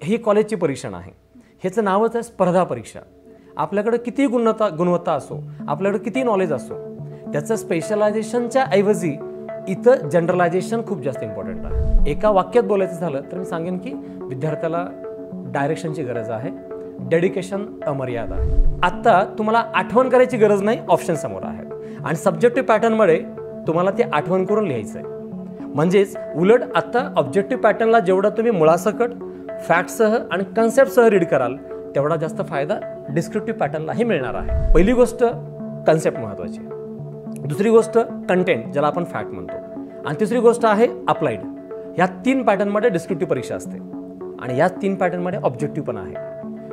ही कॉलेजची परीक्षा नाही, ह्याचं नावच आहे स्पर्धा परीक्षा. आपल्याकडे किती गुणवत्ता असो, आपल्याकडे किती नॉलेज असो, त्याचं स्पेशलायझेशनच्या ऐवजी इथं जनरलायझेशन खूप जास्त इम्पॉर्टंट आहे. एका वाक्यात बोलायचं झालं तर मी सांगेन की विद्यार्थ्याला डायरेक्शनची गरज आहे, डेडिकेशन अमर्याद आहे. आत्ता तुम्हाला आठवण करायची गरज नाही, ऑप्शन समोर आहेत आणि सब्जेक्टिव्ह पॅटर्नमध्ये तुम्हाला ते आठवण करून लिहायचं आहे. म्हणजेच उलट आता ऑब्जेक्टिव्ह पॅटर्नला जेवढा तुम्ही मुळासकट फॅक्टसह आणि कन्सेप्टसह रीड कराल तेवढा जास्त फायदा डिस्क्रिप्टिव्ह पॅटर्नलाही मिळणार आहे. पहिली गोष्ट कन्सेप्ट महत्त्वाची, दुसरी गोष्ट कंटेंट ज्याला आपण फॅक्ट म्हणतो, आणि तिसरी गोष्ट आहे अप्लाइड. ह्या 3 पॅटर्नमध्ये डिस्क्रिप्टिव्ह परीक्षा असते आणि या 3 पॅटर्नमध्ये ऑब्जेक्टिव्ह पण आहे.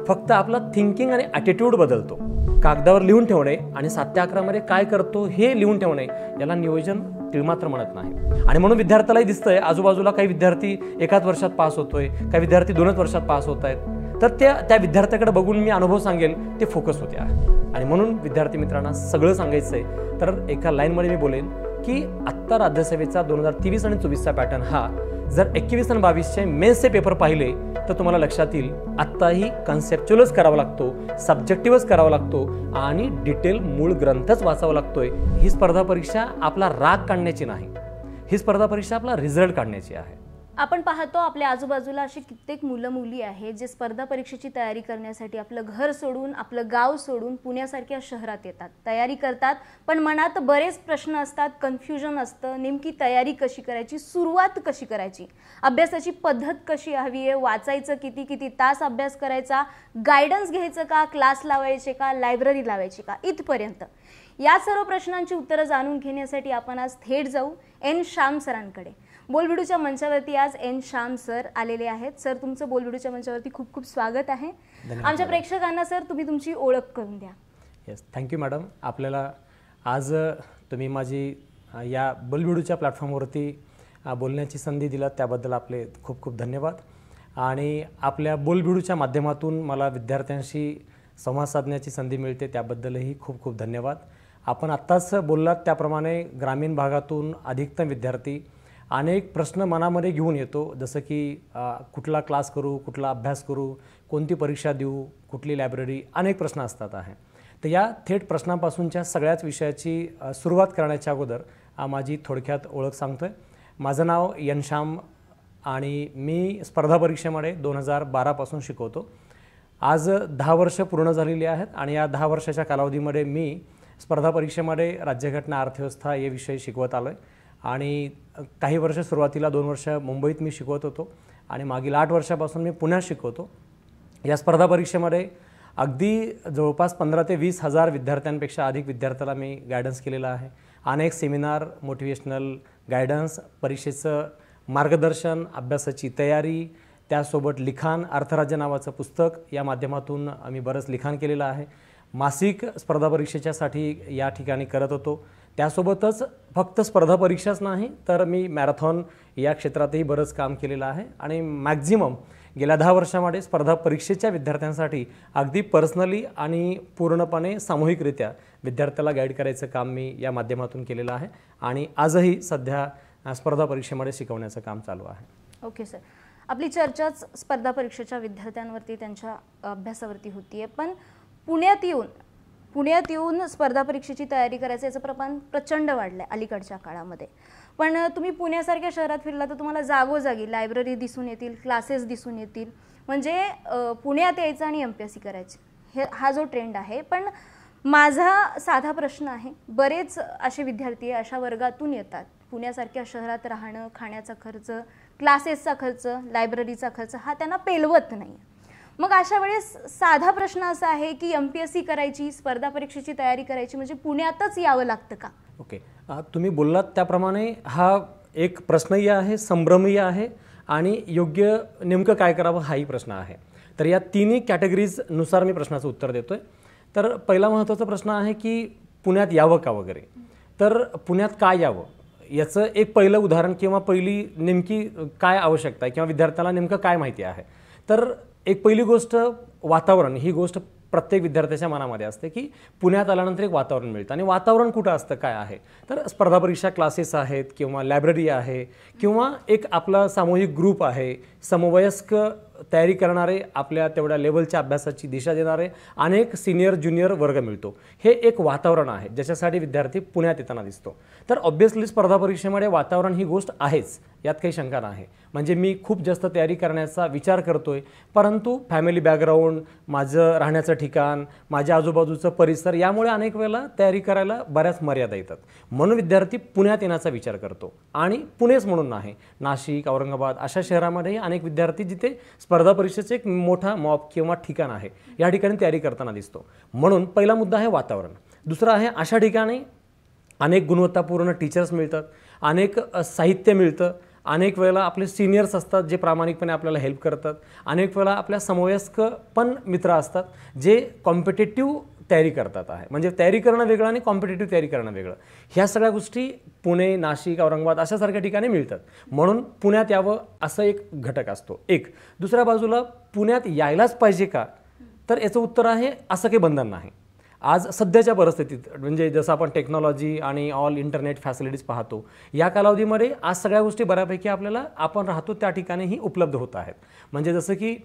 फक्त आपला थिंकिंग आणि ॲटिट्यूड बदलतो. कागदावर लिहून ठेवणे आणि 7 ते 11 मध्ये काय करतो हे लिहून ठेवणे याला नियोजन तिळमात्र म्हणत नाही. आणि म्हणून विद्यार्थ्यालाही दिसतंय आजूबाजूला काही विद्यार्थी एकाच वर्षात पास होतोय, काही विद्यार्थी 2च वर्षात पास होत आहेत. तर त्या विद्यार्थ्याकडे बघून मी अनुभव सांगेल ते फोकस होते आहे. आणि म्हणून विद्यार्थी मित्रांना सगळं सांगायचं आहे तर एका लाईनमध्ये मी बोलेन की आत्ता राज्यसेवेचा 2023 आणि 24चा पॅटर्न हा जर 21 आणि 22चे मेन्सचे पेपर पाहिले तर तुम्हाला लक्षात येईल आत्ताही कन्सेप्च्युअलच करावा लागतो, सब्जेक्टिव्हच करावा लागतो आणि डिटेल मूळ ग्रंथच वाचावा लागतोय. ही स्पर्धा परीक्षा आपला राग काढण्याची नाही, ही स्पर्धा परीक्षा आपला रिझल्ट काढण्याची आहे. आपण पाहतो आपल्या आजूबाजूला अशी कित्येक मुलं मुली आहेत जे स्पर्धा परीक्षेची तयारी करण्यासाठी आपलं घर सोडून, आपलं गाव सोडून पुण्यासारख्या शहरात येतात, तयारी करतात. पण मनात बरेच प्रश्न असतात, कन्फ्युजन असतं, नेमकी तयारी कशी करायची, सुरुवात कशी करायची, अभ्यासाची पद्धत कशी हवी आहे, वाचायचं किती किती तास अभ्यास करायचा, गायडन्स घ्यायचं का, क्लास लावायचे का, लायब्ररी लावायची का, इथपर्यंत. या सर्व प्रश्नांची उत्तरं जाणून घेण्यासाठी आपण आज थेट जाऊ एन श्याम सरांकडे. बोलबिडूच्या मंचावरती आज एन श्याम सर आलेले आहेत. सर, तुमचं बोलबिडूच्या मंचावरती खूप खूप स्वागत आहे. आमच्या प्रेक्षकांना सर तुम्ही तुमची ओळख करून द्या. Yes, thank you madam. आपल्याला आज तुम्ही माझी या बोलबिडूच्या प्लॅटफॉर्मवरती बोलण्याची संधी दिलात त्याबद्दल आपले खूप खूप धन्यवाद. आणि आपल्या बोलबिडूच्या माध्यमातून मला विद्यार्थ्यांशी संवाद साधण्याची संधी मिळते त्याबद्दलही खूप खूप धन्यवाद. आपण आत्ताच बोललात त्याप्रमाणे ग्रामीण भागातून अधिकतम विद्यार्थी अनेक प्रश्न मनामध्ये घेऊन येतो, जसं की कुठला क्लास करू, कुठला अभ्यास करू, कोणती परीक्षा देऊ, कुठली लायब्ररी, अनेक प्रश्न असतात आहे. तर या थेट प्रश्नांपासूनच्या सगळ्याच विषयाची सुरुवात करण्याच्या अगोदर माझी थोडक्यात ओळख सांगतो आहे. माझं नाव एन श्याम आणि मी स्पर्धा परीक्षेमध्ये 2012पासून शिकवतो. आज 10 वर्ष पूर्ण झालेली आहेत आणि या 10 वर्षाच्या कालावधीमध्ये मी स्पर्धा परीक्षेमध्ये राज्यघटना, अर्थव्यवस्था हे विषय शिकवत आलो आहे. आणि काही वर्ष सुरुवातीला 2 वर्ष मुंबईत मी शिकवत होतो आणि मागील 8 वर्षापासून मी पुण्यात शिकवतो. या स्पर्धा परीक्षेमध्ये अगदी जवळपास 15 ते 20 हजार विद्यार्थ्यांपेक्षा अधिक विद्यार्थ्याला मी गायडन्स केलेला आहे. अनेक सेमिनार, मोटिवेशनल गायडन्स, परीक्षेचं मार्गदर्शन, अभ्यासाची तयारी, त्यासोबत लिखाण, अर्थराज्य नावाचं पुस्तक या माध्यमातून आम्ही बरंच लिखाण केलेलं आहे. मासिक स्पर्धा परीक्षेच्यासाठी या ठिकाणी करत होतो. त्यासोबतच फक्त स्पर्धा परीक्षाच नाही तर मी मॅरेथॉन या क्षेत्रातही बरंच काम केलेलं आहे आणि मॅक्झिमम गेल्या 10 वर्षामध्ये स्पर्धा परीक्षेच्या विद्यार्थ्यांसाठी अगदी पर्सनली आणि पूर्णपणे सामूहिकरित्या विद्यार्थ्याला गाईड करायचं काम मी या माध्यमातून केलेलं आहे आणि आजही सध्या स्पर्धा परीक्षेमध्ये शिकवण्याचं काम चालू आहे. ओके सर, आपली चर्चाच स्पर्धा परीक्षेच्या विद्यार्थ्यांवरती, त्यांच्या अभ्यासावरती होती आहे. पण पुण्यात येऊन स्पर्धा परीक्षेची तयारी करायचं याचं प्रमाण प्रचंड वाढलं आहे अलीकडच्या काळामध्ये. पण तुम्ही पुण्यासारख्या शहरात फिरला तर तुम्हाला जागोजागी लायब्ररी दिसून येतील, क्लासेस दिसून येतील. म्हणजे पुण्यात यायचं आणि MPSC करायचे हा जो ट्रेंड आहे. पण माझा साधा प्रश्न आहे, बरेच असे विद्यार्थी अशा वर्गातून येतात, पुण्यासारख्या शहरात राहणं, खाण्याचा खर्च, क्लासेसचा खर्च, लायब्ररीचा खर्च हा त्यांना पेलवत नाही. मग अशा वेळेस साधा प्रश्न असा आहे की MPSC करायची, स्पर्धा परीक्षेची तयारी करायची म्हणजे पुण्यातच यावं लागतं का? ओके, तुम्ही बोललात त्याप्रमाणे हा एक प्रश्नही आहे, संभ्रमही आहे आणि योग्य नेमकं काय करावं हाही प्रश्न आहे. तर या तिन्ही कॅटेगरीजनुसार मी प्रश्नाचं उत्तर देतो आहे. तर पहिला महत्त्वाचा प्रश्न आहे की पुण्यात यावं का वगैरे. तर पुण्यात काय यावं याचं एक पहिलं उदाहरण किंवा पहिली नेमकी काय आवश्यकता आहे किंवा विद्यार्थ्याला नेमकं काय माहिती आहे. तर एक पहिली गोष्ट वातावरण, ही गोष्ट प्रत्येक विद्यार्थ्याच्या मनामध्ये असते की पुण्यात आल्यानंतर एक वातावरण मिळतं आणि वातावरण कुठं असतं, काय आहे. तर स्पर्धा परीक्षा क्लासेस आहेत किंवा लायब्ररी आहे किंवा एक आपला सामूहिक ग्रुप आहे, समवयस्क तयारी करणारे, आपल्या तेवढ्या लेवलच्या अभ्यासाची दिशा देणारे अनेक सिनियर ज्युनियर वर्ग मिळतो. हे एक वातावरण आहे ज्याच्यासाठी विद्यार्थी पुण्यात येताना दिसतो. तर ऑब्व्हियसली स्पर्धा परीक्षेमध्ये वातावरण ही गोष्ट आहेच, यात काही शंका नाही. म्हणजे मी खूप जास्त तयारी करण्याचा विचार करतोय, परंतु फॅमिली बॅकग्राऊंड, माझं राहण्याचं ठिकाण, माझ्या आजूबाजूचं परिसर, यामुळे अनेक वेळेला तयारी करायला बऱ्याच मर्यादा येतात. म्हणून विद्यार्थी पुण्यात येण्याचा विचार करतो. आणि पुणेच म्हणून नाही, नाशिक, औरंगाबाद अशा शहरामध्येही अनेक विद्यार्थी जिथे स्पर्धा परीक्षेचं एक मोठा मॉप किंवा ठिकाण आहे, या ठिकाणी तयारी करताना दिसतो. म्हणून पहिला मुद्दा आहे वातावरण. दुसरा आहे अशा ठिकाणी अनेक गुणवत्तापूर्ण टीचर्स मिळतात, अनेक साहित्य मिळतं, अनेक वेळेला आपले सिनियर्स असतात जे प्रामाणिकपणे आपल्याला हेल्प करतात, अनेक वेळेला आपल्या समवयस्क पण मित्र असतात जे कॉम्पिटेटिव्ह तयारी करतात आहे. म्हणजे तयारी करणं वेगळं आणि कॉम्पिटेटिव्ह तयारी करणं वेगळं. ह्या सगळ्या गोष्टी पुणे, नाशिक, औरंगाबाद अशासारख्या ठिकाणी मिळतात. म्हणून पुण्यात यावं असं एक घटक असतो. एक दुसऱ्या बाजूला पुण्यात यायलाच पाहिजे का, तर याचं उत्तर आहे असं काही बंधन नाही. आज सध्याच्या परिस्थितीत म्हणजे जसं आपण टेक्नॉलॉजी आणि ऑल इंटरनेट फॅसिलिटीज पाहतो, या कालावधीमध्ये आज सगळ्या गोष्टी बऱ्यापैकी आपल्याला आपण राहतो त्या ठिकाणीही उपलब्ध होत आहेत. म्हणजे जसं की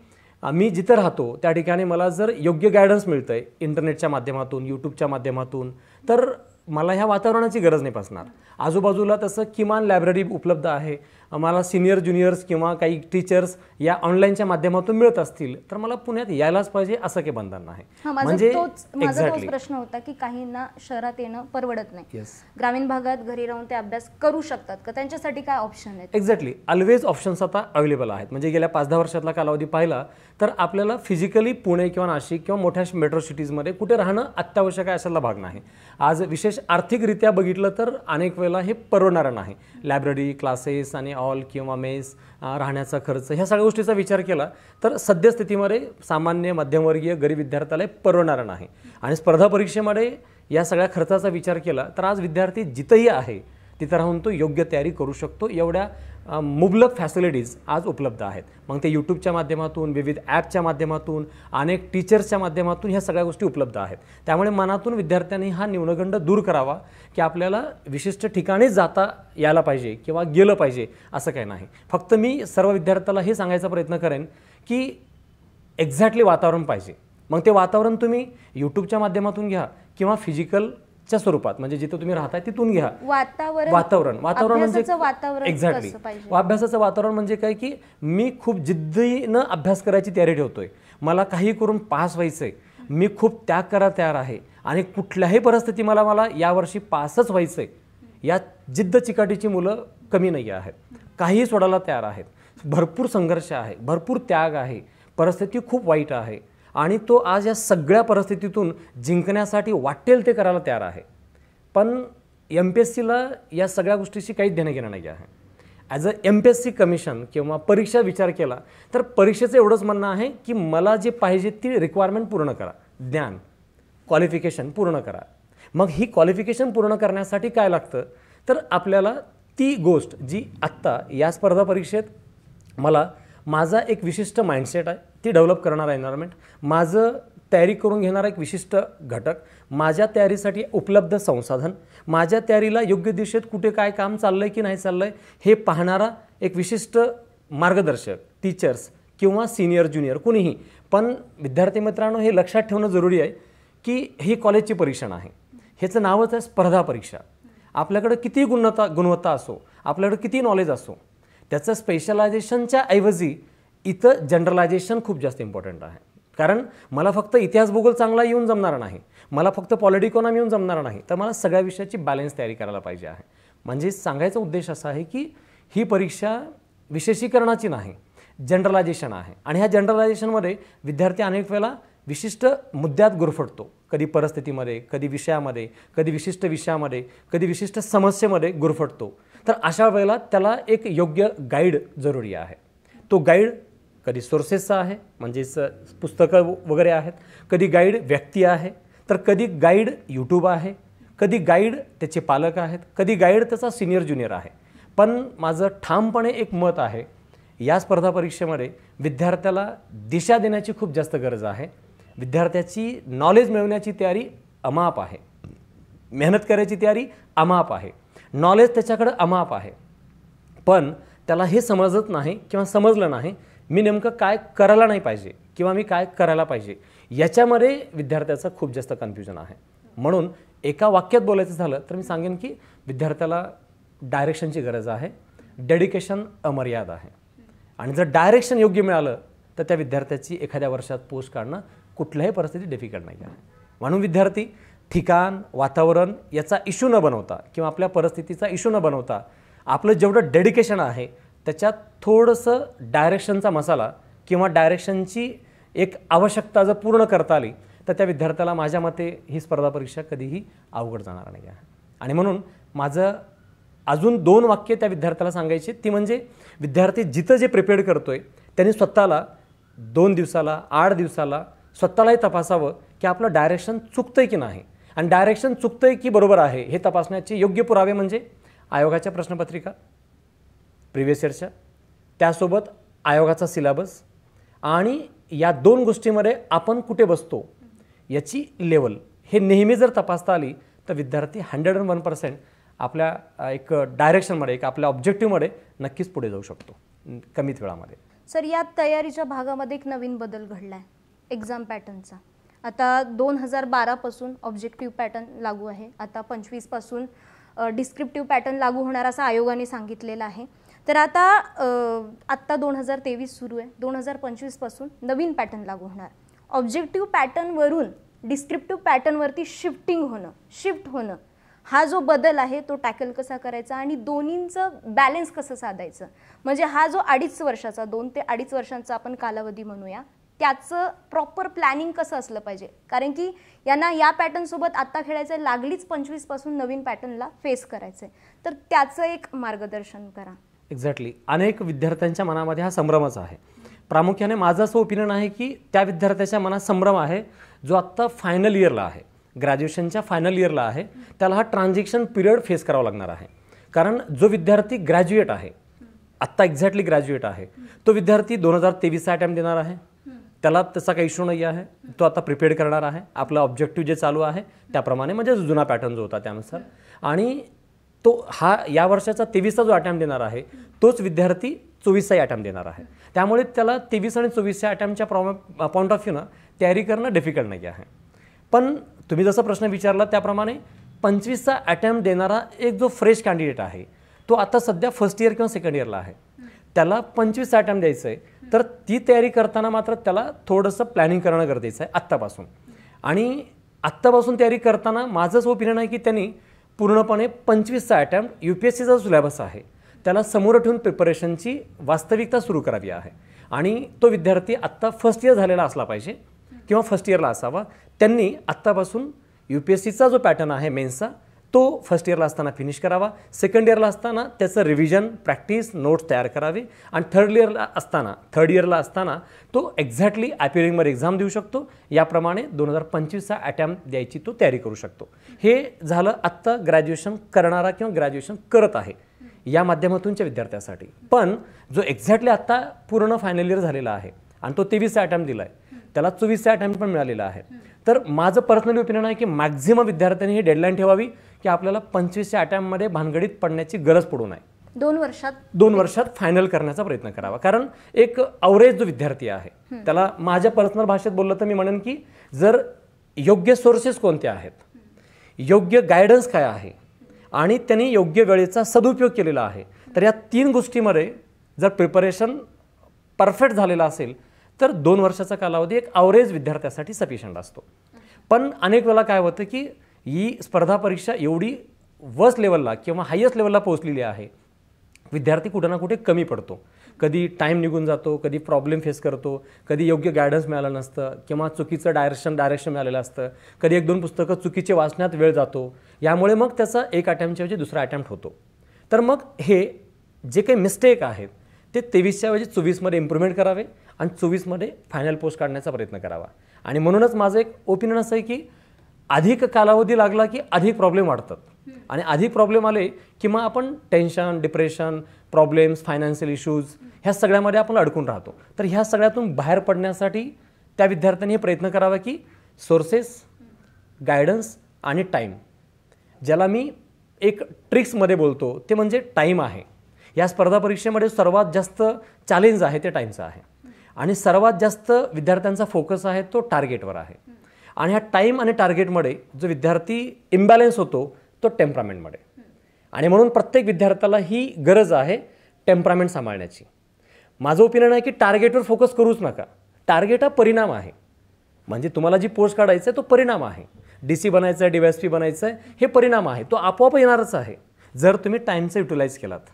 मी जिथं राहतो त्या ठिकाणी मला जर योग्य गायडन्स मिळतं आहे इंटरनेटच्या माध्यमातून, यूट्यूबच्या माध्यमातून, तर मला ह्या वातावरणाची गरज नाही भासणार. आजूबाजूला तसं किमान लायब्ररी उपलब्ध आहे, मला सिनियर ज्युनियर्स किंवा काही टीचर्स या ऑनलाईनच्या माध्यमातून मिळत असतील, तर मला पुण्यात यायलाच पाहिजे असं काही बंधन नाही. म्हणजे माझा तोच प्रश्न होता की काहींना शहरात येणं परवडत नाही, ग्रामीण भागात घरी राहून ते अभ्यास करू शकतात का, त्यांच्यासाठी काय ऑप्शन आहेत? एक्झॅक्टली, ऑलवेज ऑप्शन्स आता अवेलेबल आहेत. म्हणजे गेल्या 5-10 वर्षातला कालावधी पाहिला तर आपल्याला फिजिकली पुणे किंवा नाशिक किंवा मोठ्या मेट्रो सिटीजमध्ये कुठे राहणं अत्यावश्यक आहे अशाला भाग नाही. आज विशेष आर्थिकरित्या बघितलं तर अनेक वेळेला हे परवडणारं नाही. लायब्ररी, क्लासेस आणि ऑल किंवा मेस, राहण्याचा खर्च, ह्या सगळ्या गोष्टीचा विचार केला तर सद्यस्थितीमध्ये सामान्य मध्यमवर्गीय गरीब विद्यार्थ्याला परवडणारं नाही. आणि स्पर्धा परीक्षेमध्ये या सगळ्या खर्चाचा विचार केला तर आज विद्यार्थी जिथंही आहे तिथं राहून तो योग्य तयारी करू शकतो. एवढ्या मुबलक फॅसिलिटीज आज उपलब्ध आहेत. मग ते यूट्यूबच्या माध्यमातून, विविध ॲपच्या माध्यमातून, अनेक टीचर्सच्या माध्यमातून ह्या सगळ्या गोष्टी उपलब्ध आहेत. त्यामुळे मनातून विद्यार्थ्यांनी हा न्यूनगंड दूर करावा की आपल्याला विशिष्ट ठिकाणीच जाता यायला पाहिजे किंवा गेलं पाहिजे असं काही नाही. फक्त मी सर्व विद्यार्थ्याला हे सांगायचा प्रयत्न करेन की एक्झॅक्टली वातावरण पाहिजे. मग ते वातावरण तुम्ही यूट्यूबच्या माध्यमातून घ्या किंवा फिजिकलच्या स्वरूपात, म्हणजे जिथं तुम्ही राहताय तिथून घ्या. वातावरण म्हणजे एक्झॅक्टली अभ्यासाचं वातावरण म्हणजे काय की मी खूप जिद्दीनं अभ्यास करायची तयारी ठेवतोय, मला काही करून पास व्हायचंय, मी खूप त्याग करायला तयार आहे आणि कुठल्याही परिस्थिती मला यावर्षी पासच व्हायचंय, या जिद्द चिकाटीची मुलं कमी नाही आहेत. काही सोडायला तयार आहेत, भरपूर संघर्ष आहे, भरपूर त्याग आहे, परिस्थिती खूप वाईट आहे आणि तो आज या सगळ्या परिस्थितीतून जिंकण्यासाठी वाटेल ते करायला तयार आहे. पण MPSCला या सगळ्या गोष्टीशी काहीच देणं घेणं नाही आहे. ॲज अ MPSC कमिशन किंवा परीक्षा विचार केला तर परीक्षेचं एवढंच म्हणणं आहे की मला जे पाहिजे ती रिक्वायरमेंट पूर्ण करा, ज्ञान क्वालिफिकेशन पूर्ण करा. मग ही क्वालिफिकेशन पूर्ण करण्यासाठी काय लागतं तर आपल्याला ती गोष्ट जी आत्ता या स्पर्धा परीक्षेत मला माझा एक विशिष्ट माइंडसेट आहे ती डेव्हलप करणारा एन्व्हायरमेंट, माझं तयारी करून घेणारा एक विशिष्ट घटक, माझ्या तयारीसाठी उपलब्ध संसाधन, माझ्या तयारीला योग्य दिशेत कुठे काय काम चाललं आहे की नाही चाललं आहे हे पाहणारा एक विशिष्ट मार्गदर्शक, टीचर्स किंवा सिनियर ज्युनियर कुणीही. पण विद्यार्थी मित्रांनो हे लक्षात ठेवणं जरुरी आहे की ही कॉलेजची परीक्षा नाही, ह्याचं नावच आहे स्पर्धा परीक्षा. आपल्याकडं किती गुणवत्ता असो, आपल्याकडं किती नॉलेज असो, त्याचं स्पेशलायझेशनच्या ऐवजी इथं जनरलायझेशन खूप जास्त इम्पॉर्टंट आहे. कारण मला फक्त इतिहास भूगोल चांगला येऊन जमणार नाही, मला फक्त पॉलिटी इकॉनॉमी येऊन जमणार नाही, तर मला सगळ्या विषयाची बॅलन्स तयारी करायला पाहिजे आहे. म्हणजे सांगायचा उद्देश असा आहे की ही परीक्षा विशेषीकरणाची नाही, जनरलायझेशन आहे. आणि ह्या जनरलायझेशनमध्ये विद्यार्थी अनेक वेळेला विशिष्ट मुद्द्यात गुरफटतो, कधी परिस्थितीमध्ये, कधी विषयामध्ये, कधी विशिष्ट विषयामध्ये, कधी विशिष्ट समस्येमध्ये गुरफटतो. तर अशा वेळेला त्याला एक योग्य गाईड जरुरी आहे. तो गाईड कधी सोर्सेसचा आहे, म्हणजेच पुस्तकं वगैरे आहेत, कधी गाईड व्यक्ती आहे, तर कधी गाईड यूट्यूब आहे, कधी गाईड त्याचे पालक आहेत, कधी गाईड त्याचा सिनियर ज्युनियर आहे. पण माझं ठामपणे एक मत आहे, या स्पर्धा परीक्षेमध्ये विद्यार्थ्याला दिशा देण्याची खूप जास्त गरज आहे. विद्यार्थ्याची नॉलेज मिळवण्याची तयारी अमाप आहे, मेहनत करायची तयारी अमाप आहे, नॉलेज त्याच्याकडे अमाप आहे. पण त्याला हे समजत नाही किंवा समजलं नाही मी नेमकं काय करायला नाही पाहिजे किंवा मी काय करायला पाहिजे, याच्यामध्ये विद्यार्थ्याचं खूप जास्त कन्फ्युजन आहे. म्हणून एका वाक्यात बोलायचं झालं तर मी सांगेन की विद्यार्थ्याला डायरेक्शनची गरज आहे, डेडिकेशन अमर्याद आहे. आणि जर डायरेक्शन योग्य मिळालं तर त्या विद्यार्थ्याची एखाद्या वर्षात पोस्ट काढणं कुठल्याही परिस्थितीत डिफिकल्ट नाही आहे. म्हणून विद्यार्थी ठिकाण, वातावरण याचा इश्यू न बनवता किंवा आपल्या परिस्थितीचा इश्यू न बनवता आपलं जेवढं डेडिकेशन आहे त्याच्यात थोडंसं डायरेक्शनचा मसाला किंवा डायरेक्शनची एक आवश्यकता जर पूर्ण करता आली तर त्या विद्यार्थ्याला माझ्या मते ही स्पर्धा परीक्षा कधीही अवघड जाणार नाही आहे. आणि म्हणून माझं अजून 2 वाक्य त्या विद्यार्थ्याला सांगायची, ती म्हणजे विद्यार्थी जिथं जे प्रिपेअर करतोय त्यांनी स्वतःला 2 दिवसाला 8 दिवसाला स्वतःलाही तपासावं की आपलं डायरेक्शन चुकतंय की नाही. आणि डायरेक्शन चुकतंय की बरोबर आहे हे तपासण्याचे योग्य पुरावे म्हणजे आयोगाच्या प्रश्नपत्रिका प्रिव्हियस इयरच्या, त्यासोबत आयोगाचा सिलेबस आणि या 2 गोष्टीमध्ये आपण कुठे बसतो याची लेवल हे नेहमी जर तपासता आली तर विद्यार्थी 101% आपल्या एक डायरेक्शनमध्ये, एक आपल्या ऑब्जेक्टिव्हमध्ये नक्कीच पुढे जाऊ शकतो कमीत वेळामध्ये. सर, या तयारीच्या भागामध्ये एक नवीन बदल घडला आहे एक्झाम पॅटर्नचा. आता 2012 पासून ऑब्जेक्टिव्ह पॅटर्न लागू आहे. आता 25 पासून डिस्क्रिप्टिव्ह पॅटर्न लागू होणार असं आयोगाने सांगितलेलं आहे. तर आत्ता 2023 सुरू आहे, 2025 पासून नवीन पॅटर्न लागू होणार. ऑब्जेक्टिव्ह पॅटर्नवरून डिस्क्रिप्टिव्ह पॅटर्नवरती शिफ्ट होणं हा जो बदल आहे तो टॅकल कसा करायचा आणि दोन्हींचं बॅलन्स कसं साधायचं, म्हणजे हा जो 2.5 वर्षाचा 2 ते 2.5 वर्षांचा आपण कालावधी म्हणूया, त्याचं प्रॉपर प्लॅनिंग कसं असलं पाहिजे. कारण की यांना या पॅटर्नसोबत आत्ता खेळायचं आहे, लागलीच 25 पासून नवीन पॅटर्नला फेस करायचं आहे, तर त्याचं एक मार्गदर्शन करा. एक्झॅक्टली. अनेक विद्यार्थ्यांच्या मनामध्ये हा संभ्रमच आहे. प्रामुख्याने माझं असं ओपिनियन आहे की त्या विद्यार्थ्याच्या मनात संभ्रम आहे जो आत्ता फायनल इयरला आहे, ग्रॅज्युएशनच्या फायनल इयरला आहे, त्याला हा ट्रान्झिशन पिरियड फेस करावा लागणार आहे. कारण जो विद्यार्थी ग्रॅज्युएट आहे, आत्ता एक्झॅक्टली ग्रॅज्युएट आहे, तो विद्यार्थी 2023चा अटेम्प्ट देणार आहे, त्याला त्याचा काही इश्यू नाही आहे, तो आता प्रिपेअर करणार आहे आपला ऑब्जेक्टिव्ह जे चालू आहे त्याप्रमाणे, म्हणजे जुना पॅटर्न जो होता त्यानुसार. आणि तो हा या वर्षाचा 23चा जो अटेम्प्ट देणार आहे तोच विद्यार्थी 24चा अटेम्प्ट देणार आहे. त्यामुळे त्याला 23 आणि 24च्या अटेम्प्टच्या पॉईंट ऑफ व्ह्यूनं तयारी करणं डिफिकल्ट नाही आहे. पण तुम्ही जसा प्रश्न विचारला त्याप्रमाणे 25चा अटेम्प्ट देणारा एक जो फ्रेश कॅन्डिडेट आहे तो आता सध्या फर्स्ट इयर किंवा सेकंड इयरला आहे, त्याला 25चा अटेम्प्ट द्यायचं आहे, तर ती तयारी करताना मात्र त्याला थोडंसं प्लॅनिंग करणं गरजेचं आहे आत्तापासून. आणि आत्तापासून तयारी करताना माझंच ओपिनियन आहे की त्यांनी पूर्णपणे 25चा अटेम्प्ट UPSCचा जो सिलेबस आहे त्याला समोर ठेवून प्रिपरेशनची वास्तविकता सुरू करावी आहे. आणि तो विद्यार्थी आत्ता फर्स्ट इयर झालेला असला पाहिजे किंवा फर्स्ट इयरला असावा. त्यांनी आत्तापासून UPSCचा जो पॅटर्न आहे मेन्सचा तो फर्स्ट इयरला असताना फिनिश करावा, सेकंड इयरला असताना त्याचं रिव्हिजन, प्रॅक्टिस, नोट्स तयार करावे, आणि थर्ड इयरला असताना तो एक्झॅक्टली अपिअरिंगमध्ये एक्झाम देऊ शकतो. याप्रमाणे 2025चा अटेम्प्ट द्यायची तो तयारी करू शकतो. हे झालं आत्ता ग्रॅज्युएशन करणारा किंवा ग्रॅज्युएशन करत आहे या माध्यमातूनच्या विद्यार्थ्यासाठी. पण जो एक्झॅक्टली आत्ता पूर्ण फायनल इयर झालेला आहे आणि तो 23चा अटेम्प्ट दिला आहे, त्याला 24चा अटेम्प्ट पण मिळालेला आहे, तर माझं पर्सनली ओपिनियन आहे की मॅक्झिमम विद्यार्थ्यांनी ही डेडलाईन ठेवावी की आपल्याला 25च्या अटेम्प्टमध्ये भानगडीत पडण्याची गरज पडू नये. 2 वर्षात फायनल करण्याचा प्रयत्न करावा. कारण एक अवरेज जो विद्यार्थी आहे त्याला माझ्या पर्सनल भाषेत बोललं तर मी म्हणेन की जर योग्य सोर्सेस कोणते आहेत, योग्य गायडन्स काय आहे आणि त्यांनी योग्य वेळेचा सदुपयोग केलेला आहे, तर या 3 गोष्टीमध्ये जर प्रिपरेशन परफेक्ट झालेला असेल तर 2 वर्षाचा कालावधी एक अवरेज विद्यार्थ्यासाठी सफिशियंट असतो. पण अनेक वेळा काय होतं की ही स्पर्धा परीक्षा एवढी वर्स्ट लेवलला किंवा हायेस्ट लेवलला पोहोचलेली आहे, विद्यार्थी कुठं ना कुठे कमी पडतो. कधी टाईम निघून जातो, कधी प्रॉब्लेम फेस करतो, कधी योग्य गायडन्स मिळालं नसतं किंवा चुकीचं डायरेक्शन मिळालेलं असतं, कधी 1-2 पुस्तकं चुकीचे वाचण्यात वेळ जातो, यामुळे मग त्याचा एक अटेम्प्टच्या ऐवजी दुसरा अटेम्प्ट होतो. तर मग हे जे काही मिस्टेक आहेत ते 23च्या ऐवजी 24मध्ये इम्प्रूव्हमेंट करावे आणि 24मध्ये फायनल पोस्ट काढण्याचा प्रयत्न करावा. आणि म्हणूनच माझं एक ओपिनियन असं आहे की अधिक कालावधी लागला की अधिक प्रॉब्लेम वाढतात, आणि अधिक प्रॉब्लेम आले की मग आपण tension, depression, problems, financial issues ह्या सगळ्यामध्ये आपण अडकून राहतो. तर ह्या सगळ्यातून बाहेर पडण्यासाठी त्या विद्यार्थ्यांनी हे प्रयत्न करावा की सोर्सेस, गायडन्स आणि टाईम, ज्याला मी एक ट्रिक्समध्ये बोलतो ते म्हणजे टाईम आहे. या स्पर्धा परीक्षेमध्ये सर्वात जास्त चॅलेंज आहे ते टाईमचं आहे. आणि सर्वात जास्त विद्यार्थ्यांचा फोकस आहे तो टार्गेटवर आहे. आणि ह्या टाईम आणि टार्गेटमध्ये जो विद्यार्थी इम्बॅलन्स होतो तो टेम्परामेंटमध्ये. आणि म्हणून प्रत्येक विद्यार्थ्याला ही गरज आहे टेम्परामेंट सांभाळण्याची. माझं ओपिनियन आहे की टार्गेटवर फोकस करूच नका. टार्गेट हा परिणाम आहे. म्हणजे तुम्हाला जी पोस्ट काढायचं आहे तो परिणाम आहे. DC बनायचं आहे, DYSP बनायचं आहे, हे परिणाम आहे. तो आपोआप येणारच आहे जर तुम्ही टाईमचं युटिलाइज केलात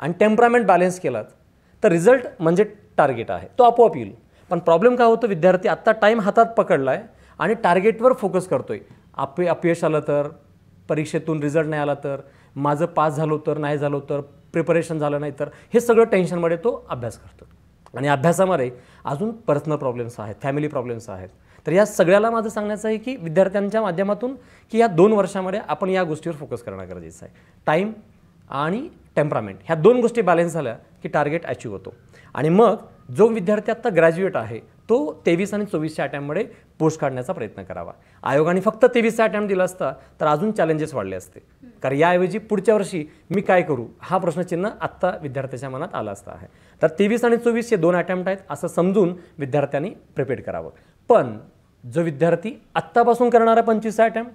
आणि टेम्परामेंट बॅलन्स केलात तर रिझल्ट म्हणजे टार्गेट आहे, तो आपोआप येईल. पण प्रॉब्लेम काय होतो, विद्यार्थी आत्ता टाईम हातात पकडला आहे आणि टार्गेटवर फोकस करतोय. अपयश आलं तर, परीक्षेतून रिझल्ट नाही आला तर, माझं पास झालो तर, नाही झालो तर, प्रिपरेशन झालं नाही तर, हे सगळं टेन्शनमध्ये तो अभ्यास करतो. आणि अभ्यासामध्ये अजून पर्सनल प्रॉब्लेम्स आहेत, फॅमिली प्रॉब्लेम्स आहेत. तर या सगळ्याला माझं सांगण्याचं आहे की विद्यार्थ्यांच्या माध्यमातून की या 2 वर्षामध्ये आपण या गोष्टीवर फोकस करणं गरजेचं आहे. टाईम आणि टेम्परामेंट ह्या 2 गोष्टी बॅलन्स झाल्या की टार्गेट अचीव होतो. आणि मग जो विद्यार्थी आत्ता ग्रॅज्युएट आहे तो 23 आणि 24च्या अटेम्प्टमध्ये पोस्ट काढण्याचा प्रयत्न करावा. आयोगाने फक्त 23चा अटेम्प्ट दिला असता तर अजून चॅलेंजेस वाढले असते. कारण याऐवजी पुढच्या वर्षी मी काय करू हा प्रश्नचिन्ह आत्ता विद्यार्थ्याच्या मनात आला असता आहे. तर 23 आणि 24 हे 2 अटेम्प्ट आहेत असं समजून विद्यार्थ्यांनी प्रिपेअर करावं. पण जो विद्यार्थी आत्तापासून करणारा 25चा अटेम्प्ट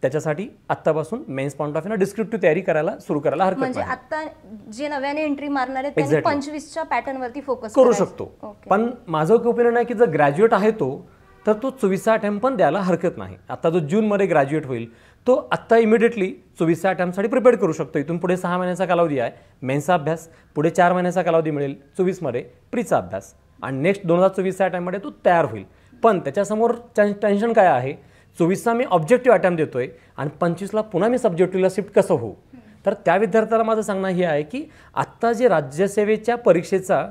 त्याच्यासाठी आत्तापासून mains point of view descriptive तयारी करायला सुरू करायला हरकत नाही. म्हणजे आता जे नव्याने एंट्री मारणार आहेत त्यांनी 25च्या पॅटर्न वरती फोकस करू शकतो. पण माझं ओपिनियन आहे की जर ग्रॅज्युएट आहे तर तो 24चा अटेम्प्ट पण द्यायला हरकत नाही. आता जो जूनमध्ये ग्रॅज्युएट होईल तो आत्ता इमिडिएटली 24च्या अटेम्प्टसाठी प्रिपेअर करू शकतो. इथून पुढे 6 महिन्याचा कालावधी आहे मेन्सचा अभ्यास, पुढे 4 महिन्याचा कालावधी मिळेल 24मध्ये प्रीचा अभ्यास आणि नेक्स्ट 2024च्या अटेम्प्टमध्ये तो तयार होईल. पण त्याच्यासमोर टेन्शन काय आहे, 24चा मी ऑब्जेक्टिव्ह अटेम्प्ट देतोय आणि 25ला पुन्हा मी सब्जेक्टिव्हला शिफ्ट कसं होऊ. तर त्या विद्यार्थ्याला माझं सांगणं हे आहे की आत्ता जे राज्यसेवेच्या परीक्षेचा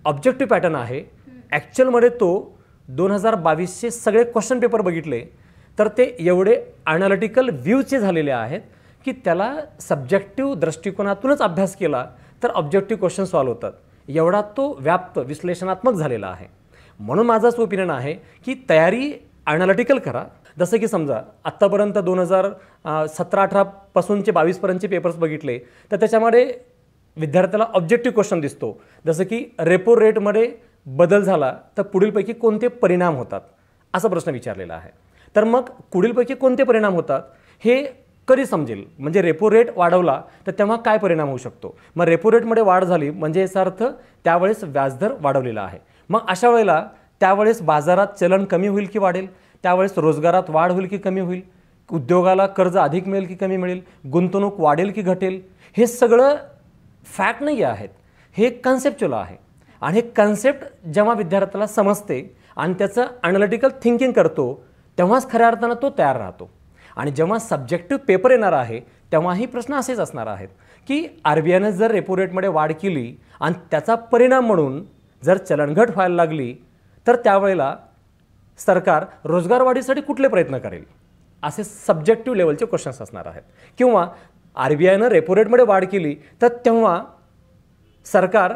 ऑब्जेक्टिव्ह पॅटर्न आहे ॲक्च्युअलमध्ये तो 2022चे सगळे क्वेश्चन पेपर बघितले तर ते एवढे ॲनालिटिकल व्ह्यूचे झालेले आहेत की त्याला सब्जेक्टिव्ह दृष्टिकोनातूनच अभ्यास केला तर ऑब्जेक्टिव्ह क्वेश्चन सॉल्व्ह होतात. एवढा तो व्याप्त विश्लेषणात्मक झालेला आहे. म्हणून माझं असं ओपिनियन आहे की तयारी ॲनालिटिकल करा. जसं की समजा आत्तापर्यंत 2017-18 पासूनचे 22पर्यंतचे पेपर्स बघितले तर त्याच्यामध्ये विद्यार्थ्याला ऑब्जेक्टिव्ह क्वेश्चन दिसतो. जसं की रेपो रेटमध्ये बदल झाला तर पुढीलपैकी कोणते परिणाम होतात असा प्रश्न विचारलेला आहे. तर मग पुढीलपैकी कोणते परिणाम होतात हे कधी समजेल. म्हणजे रेपो रेट वाढवला तर तेव्हा काय परिणाम होऊ शकतो. मग रेपो रेटमध्ये वाढ झाली म्हणजे याचा अर्थ त्यावेळेस व्याजदर वाढवलेला आहे. मग अशा वेळेला त्यावेळेस बाजारात चलन कमी होईल की वाढेल, त्यावेळेस रोजगारात वाढ होईल की कमी होईल, उद्योगाला कर्ज अधिक मिळेल की कमी मिळेल, गुंतवणूक वाढेल की घटेल, हे सगळं फॅक्ट नाही आहेत, हे कन्सेप्च्युअल आहे. आणि हे कन्सेप्ट जेव्हा विद्यार्थ्याला समजते आणि त्याचं ॲनालिटिकल थिंकिंग करतो तेव्हाच खऱ्या अर्थानं तो तयार राहतो. आणि जेव्हा सब्जेक्टिव्ह पेपर येणार आहे तेव्हाही प्रश्न असेच असणार आहेत की RBIने जर रेपो रेटमध्ये वाढ केली आणि त्याचा परिणाम म्हणून जर चलनघट व्हायला लागली तर त्यावेळेला सरकार रोजगार वाढीसाठी कुठले प्रयत्न करेल असे सब्जेक्टिव्ह लेवलचे क्वेश्चन्स असणार आहेत. किंवा RBIनं रेपो रेटमध्ये वाढ केली तर तेव्हा सरकार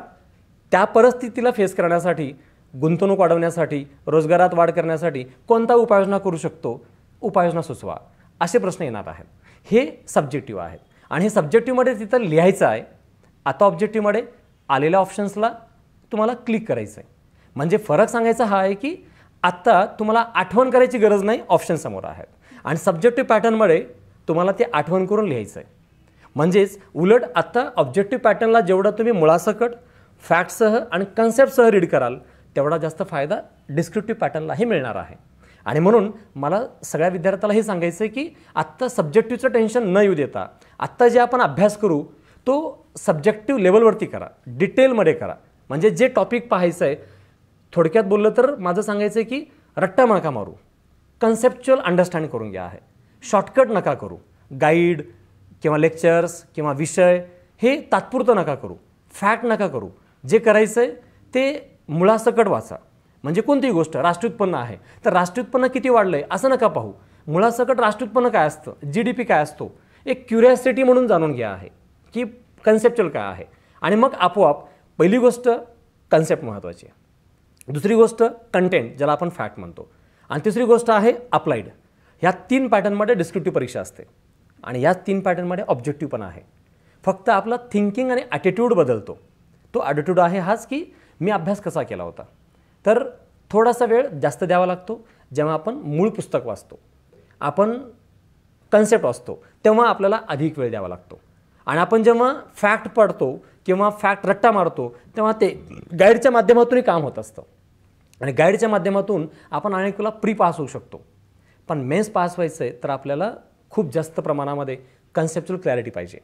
त्या परिस्थितीला फेस करण्यासाठी, गुंतवणूक वाढवण्यासाठी, रोजगारात वाढ करण्यासाठी कोणता उपाययोजना करू शकतो, उपाययोजना सुचवा, असे प्रश्न येणार आहेत. हे सब्जेक्टिव्ह आहेत आणि हे सब्जेक्टिव्हमध्ये तिथं लिहायचं आहे. आता ऑब्जेक्टिव्हमध्ये आलेल्या ऑप्शन्सला तुम्हाला क्लिक करायचं आहे. म्हणजे फरक सांगायचा हा आहे की आत्ता तुम्हाला आठवण करायची गरज नाही, ऑप्शन समोर आहेत. आणि सब्जेक्टिव्ह पॅटर्नमध्ये तुम्हाला ते आठवण करून लिहायचं आहे. म्हणजेच उलट आत्ता ऑब्जेक्टिव्ह पॅटर्नला जेवढं तुम्ही मुळासकट फॅक्टसह आणि कन्सेप्टसह रीड कराल तेवढा जास्त फायदा डिस्क्रिप्टिव्ह पॅटर्नलाही मिळणार आहे. आणि म्हणून मला सगळ्या विद्यार्थ्याला हे सांगायचं आहे की आत्ता सब्जेक्टिव्हचं टेन्शन न येऊ देता आत्ता जे आपण अभ्यास करू तो सब्जेक्टिव्ह लेवलवरती करा, डिटेलमध्ये करा. म्हणजे जे टॉपिक पाहायचं आहे, थोडक्यात बोललं तर माझं सांगायचं आहे की रट्टा नका मारू, कन्सेप्च्युअल अंडरस्टँड करून घ्या आहे. शॉर्टकट नका करू. गाईड किंवा लेक्चर्स किंवा विषय हे तात्पुरतं नका करू, फॅक्ट नका करू. जे करायचं आहे ते मुळासकट वाचा. म्हणजे कोणतीही गोष्ट राष्ट्रीय उत्पन्न आहे तर राष्ट्रीय उत्पन्न किती वाढलं आहे असं नका पाहू. मुळासकट राष्ट्रीय उत्पन्न काय असतं, GDP काय असतो, एक क्युरिओसिटी म्हणून जाणून घ्या आहे की कन्सेप्च्युअल काय आहे. आणि मग आपोआप पहिली गोष्ट कन्सेप्ट महत्त्वाची आहे, दुसरी गोष्ट कंटेंट ज्याला आपण फॅक्ट म्हणतो, आणि तिसरी गोष्ट आहे अप्लाइड. ह्या 3 पॅटर्नमध्ये डिस्क्रिप्टिव्ह परीक्षा असते आणि या 3 पॅटर्नमध्ये ऑब्जेक्टिव्ह पण आहे. फक्त आपला थिंकिंग आणि ॲटिट्यूड बदलतो. तो ॲटिट्यूड आहे हाच की मी अभ्यास कसा केला होता, तर थोडासा वेळ जास्त द्यावा लागतो. जेव्हा आपण मूळ पुस्तक वाचतो, आपण कन्सेप्ट वाचतो, तेव्हा आपल्याला अधिक वेळ द्यावा लागतो. आणि आपण जेव्हा फॅक्ट पढतो किंवा फॅक्ट रट्टा मारतो तेव्हा ते गाईडच्या माध्यमातूनही काम होत असतं. आणि गाईडच्या माध्यमातून आपण अनेक वेळा प्री पास होऊ शकतो. पण मेन्स पास व्हायचं आहे तर आपल्याला खूप जास्त प्रमाणामध्ये कन्सेप्च्युअल क्लॅरिटी पाहिजे.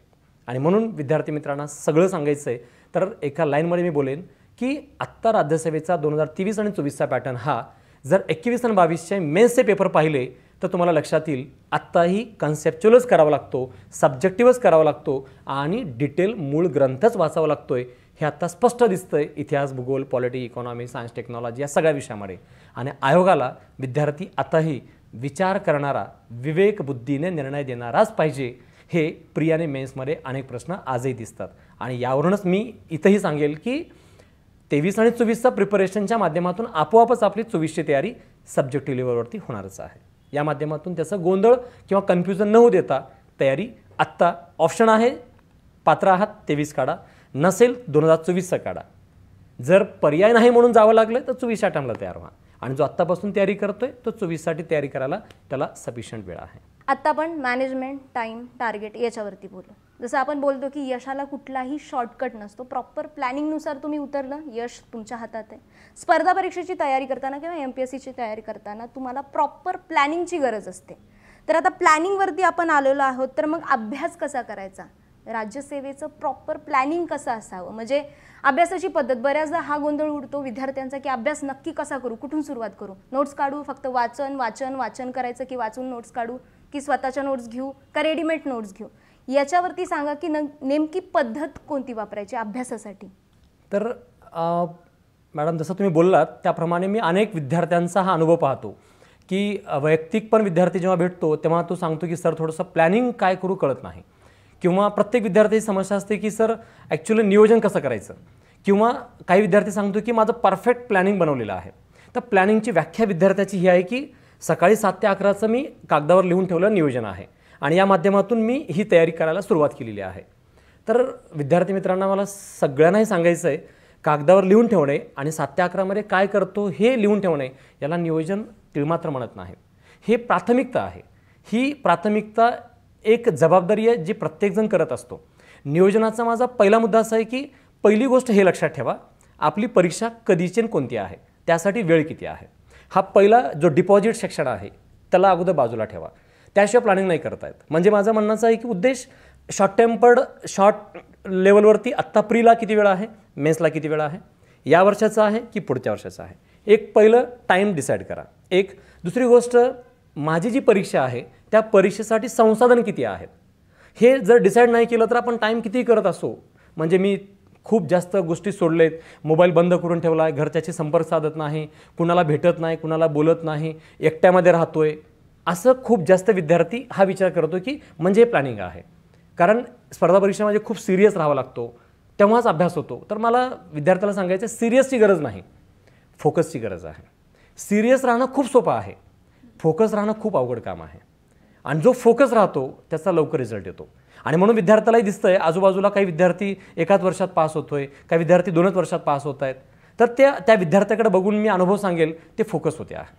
आणि म्हणून विद्यार्थी मित्रांना सगळं सांगायचं आहे तर एका लाईनमध्ये मी बोलेन की आत्ता राज्यसेवेचा 2023 आणि 24चा पॅटर्न हा जर 21 आणि 22चे मेन्सचे पेपर पाहिले तर तुम्हाला लक्षात येईल आत्ताही कन्सेप्च्युअलच करावा लागतो, सब्जेक्टिव्हच करावा लागतो आणि डिटेल मूळ ग्रंथच वाचावा लागतोय. हे आत्ता स्पष्ट दिसतंय इतिहास, भूगोल, पॉलिटी, इकॉनॉमी, सायन्स, टेक्नॉलॉजी या सगळ्या विषयामध्ये. आणि आयोगाला विद्यार्थी आताही विचार करणारा, विवेक बुद्धीने निर्णय देणाराच पाहिजे. हे प्री आणि मेन्समध्ये अनेक प्रश्न आजही दिसतात. आणि यावरूनच मी इथंही सांगेल की 23 आणि 24चा प्रिपरेशनच्या माध्यमातून आपोआपच आपली 24ची तयारी सब्जेक्टिव्ह लेवलवरती होणारच आहे. या माध्यमातून त्याचं गोंधळ किंवा कन्फ्युजन न होऊ देता तयारी आत्ता ऑप्शन आहे, पात्र आहात 23 काढा, नसेल 2024चा काढा. जर पर्याय नाही म्हणून जावं लागलं तर 24च्या टाईमला तयार व्हा. आणि जो आत्तापासून तयारी करतोय तो 24साठी तयारी करायला त्याला सफिशियंट वेळ आहे. आत्ता आपण मॅनेजमेंट, टाईम, टार्गेट याच्यावरती बोलू. जसं आपण बोलतो की यशाला कुठलाही शॉर्टकट नसतो. प्रॉपर प्लॅनिंगनुसार तुम्ही उतरलं, यश तुमच्या हातात आहे. स्पर्धा परीक्षेची तयारी करताना किंवा MPSCची तयारी करताना तुम्हाला प्रॉपर प्लॅनिंगची गरज असते. तर आता प्लॅनिंगवरती आपण आलेलो आहोत, तर मग अभ्यास कसा करायचा, राज्यसेवेचं प्रॉपर प्लॅनिंग कसं असावं, म्हणजे अभ्यासाची पद्धत. बऱ्याचदा हा गोंधळ उडतो विद्यार्थ्यांचा की अभ्यास नक्की कसा करू, कुठून सुरुवात करू, नोट्स काढू, फक्त वाचन वाचन वाचन करायचं की वाचून नोट्स काढू, की स्वतःच्या नोट्स घेऊ का रेडीमेड नोट्स घेऊ. याच्यावरती सांगा की नेमकी पद्धत कोणती वापरायची अभ्यासासाठी. तर मॅडम जसं तुम्ही बोललात त्याप्रमाणे मी अनेक विद्यार्थ्यांचा हा अनुभव पाहतो की वैयक्तिक पण विद्यार्थी जेव्हा भेटतो तेव्हा तो सांगतो की सर थोडंसं प्लॅनिंग काय करू कळत नाही. किंवा प्रत्येक विद्यार्थ्याची समस्या असते की सर ॲक्च्युली नियोजन कसं करायचं. किंवा काही विद्यार्थी सांगतो की माझं परफेक्ट प्लॅनिंग बनवलेलं आहे. तर प्लॅनिंगची व्याख्या विद्यार्थ्याची ही आहे की सकाळी 7 ते 11चं मी कागदावर लिहून ठेवलं नियोजन आहे आणि या माध्यमातून मी ही तयारी करायला सुरुवात केलेली आहे. तर विद्यार्थी मित्रांना मला सगळ्यांनाही सांगायचं आहे कागदावर लिहून ठेवणे आणि 7 ते 11मध्ये काय करतो हे लिहून ठेवणे याला नियोजन तिळमात्र म्हणत नाही. हे प्राथमिकता आहे. ही प्राथमिकता एक जबाबदारी आहे जी प्रत्येकजण करत असतो. नियोजनाचा माझा पहिला मुद्दा असा आहे की पहिली गोष्ट हे लक्षात ठेवा आपली परीक्षा कधीची आणि कोणती आहे, त्यासाठी वेळ किती आहे. हा पहिला जो डिपॉझिट सेक्शन आहे त्याला अगोदर बाजूला ठेवा. त्याशिवाय प्लॅनिंग नाही करता येत. म्हणजे माझं म्हणण्याचं आहे की उद्देश शॉर्ट लेवलवरती आत्ता प्रीला किती वेळ आहे, मेन्सला किती वेळ आहे, या वर्षाचा आहे की पुढच्या वर्षाचा आहे. एक पहिलं टाईम डिसाईड करा. एक दुसरी गोष्ट माझी जी परीक्षा आहे त्या परीक्षेसाठी संसाधन किती आहेत हे जर डिसाईड नाही केलं तर आपण टाईम कितीही करत असो. म्हणजे मी खूप जास्त गोष्टी सोडलेत, मोबाईल बंद करून ठेवला आहे, घरच्याशी संपर्क साधत नाही, कुणाला भेटत नाही, कुणाला बोलत नाही, एकट्यामध्ये राहतोय, असं खूप जास्त विद्यार्थी हा विचार करतो की म्हणजे हे प्लॅनिंग आहे. कारण स्पर्धा परीक्षेमध्ये खूप सिरियस राहावं लागतो तेव्हाच अभ्यास होतो. तर मला विद्यार्थ्याला सांगायचं सिरियसची गरज नाही, फोकसची गरज आहे. सिरियस राहणं खूप सोपं आहे, फोकस राहणं खूप अवघड काम आहे. आणि जो फोकस राहतो त्याचा लवकर रिझल्ट येतो. आणि म्हणून विद्यार्थ्यालाही दिसतंय आजूबाजूला काही विद्यार्थी 1 वर्षात पास होतोय, काही विद्यार्थी 2 वर्षात पास होत आहेत. तर त्या विद्यार्थ्याकडे बघून मी अनुभव सांगेल ते फोकस होते आहे.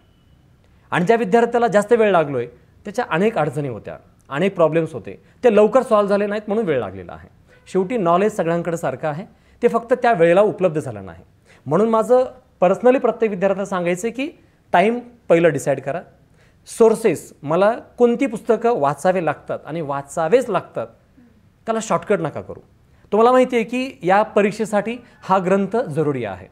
आणि ज्या विद्यार्थ्याला जास्त वेळ लागलोय त्याच्या अनेक अडचणी होत्या, अनेक प्रॉब्लेम्स होते, ते लवकर सॉल्व्ह झाले नाहीत म्हणून वेळ लागलेला आहे. शेवटी नॉलेज सगळ्यांकडे सारखं आहे, ते फक्त त्या वेळेला उपलब्ध झालं नाही. म्हणून माझं पर्सनली प्रत्येक विद्यार्थ्याला सांगायचं की टाईम पहिलं डिसाईड करा. सोर्सेस, मला कोणती पुस्तकं वाचावे लागतात आणि वाचावेच लागतात, त्याला शॉर्टकट नका करू. तुम्हाला माहिती आहे की या परीक्षेसाठी हा ग्रंथ जरुरी आहे.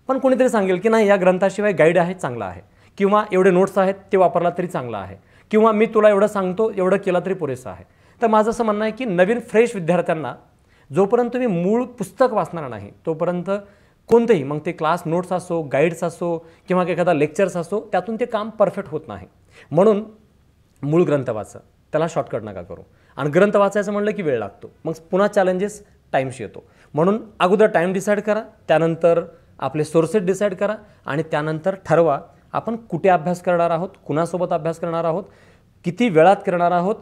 पण कोणीतरी सांगेल की नाही या ग्रंथाशिवाय गाईड आहे चांगला आहे, किंवा एवढे नोट्स आहेत ते वापरला तरी चांगला आहे, किंवा मी तुला एवढं सांगतो एवढं केलं तरी पुरेसं आहे. तर माझं असं म्हणणं आहे की नवीन फ्रेश विद्यार्थ्यांना जोपर्यंत तुम्ही मूळ पुस्तक वाचणार नाही तोपर्यंत कोणतेही, मग ते क्लास नोट्स असो, गाईड्स असो किंवा एखादा लेक्चर्स असो, त्यातून ते काम परफेक्ट होत नाही. म्हणून मूळ ग्रंथ वाचा, त्याला शॉर्टकट नका करू. आणि ग्रंथ वाचायचं म्हणलं की वेळ लागतो, मग पुन्हा चॅलेंजेस टाईमशी येतो. म्हणून अगोदर टाईम डिसाईड करा, त्यानंतर आपले सोर्सेस डिसाईड करा आणि त्यानंतर ठरवा आपण कुठे अभ्यास करणार आहोत, कुणासोबत अभ्यास करणार आहोत, किती वेळात करणार आहोत,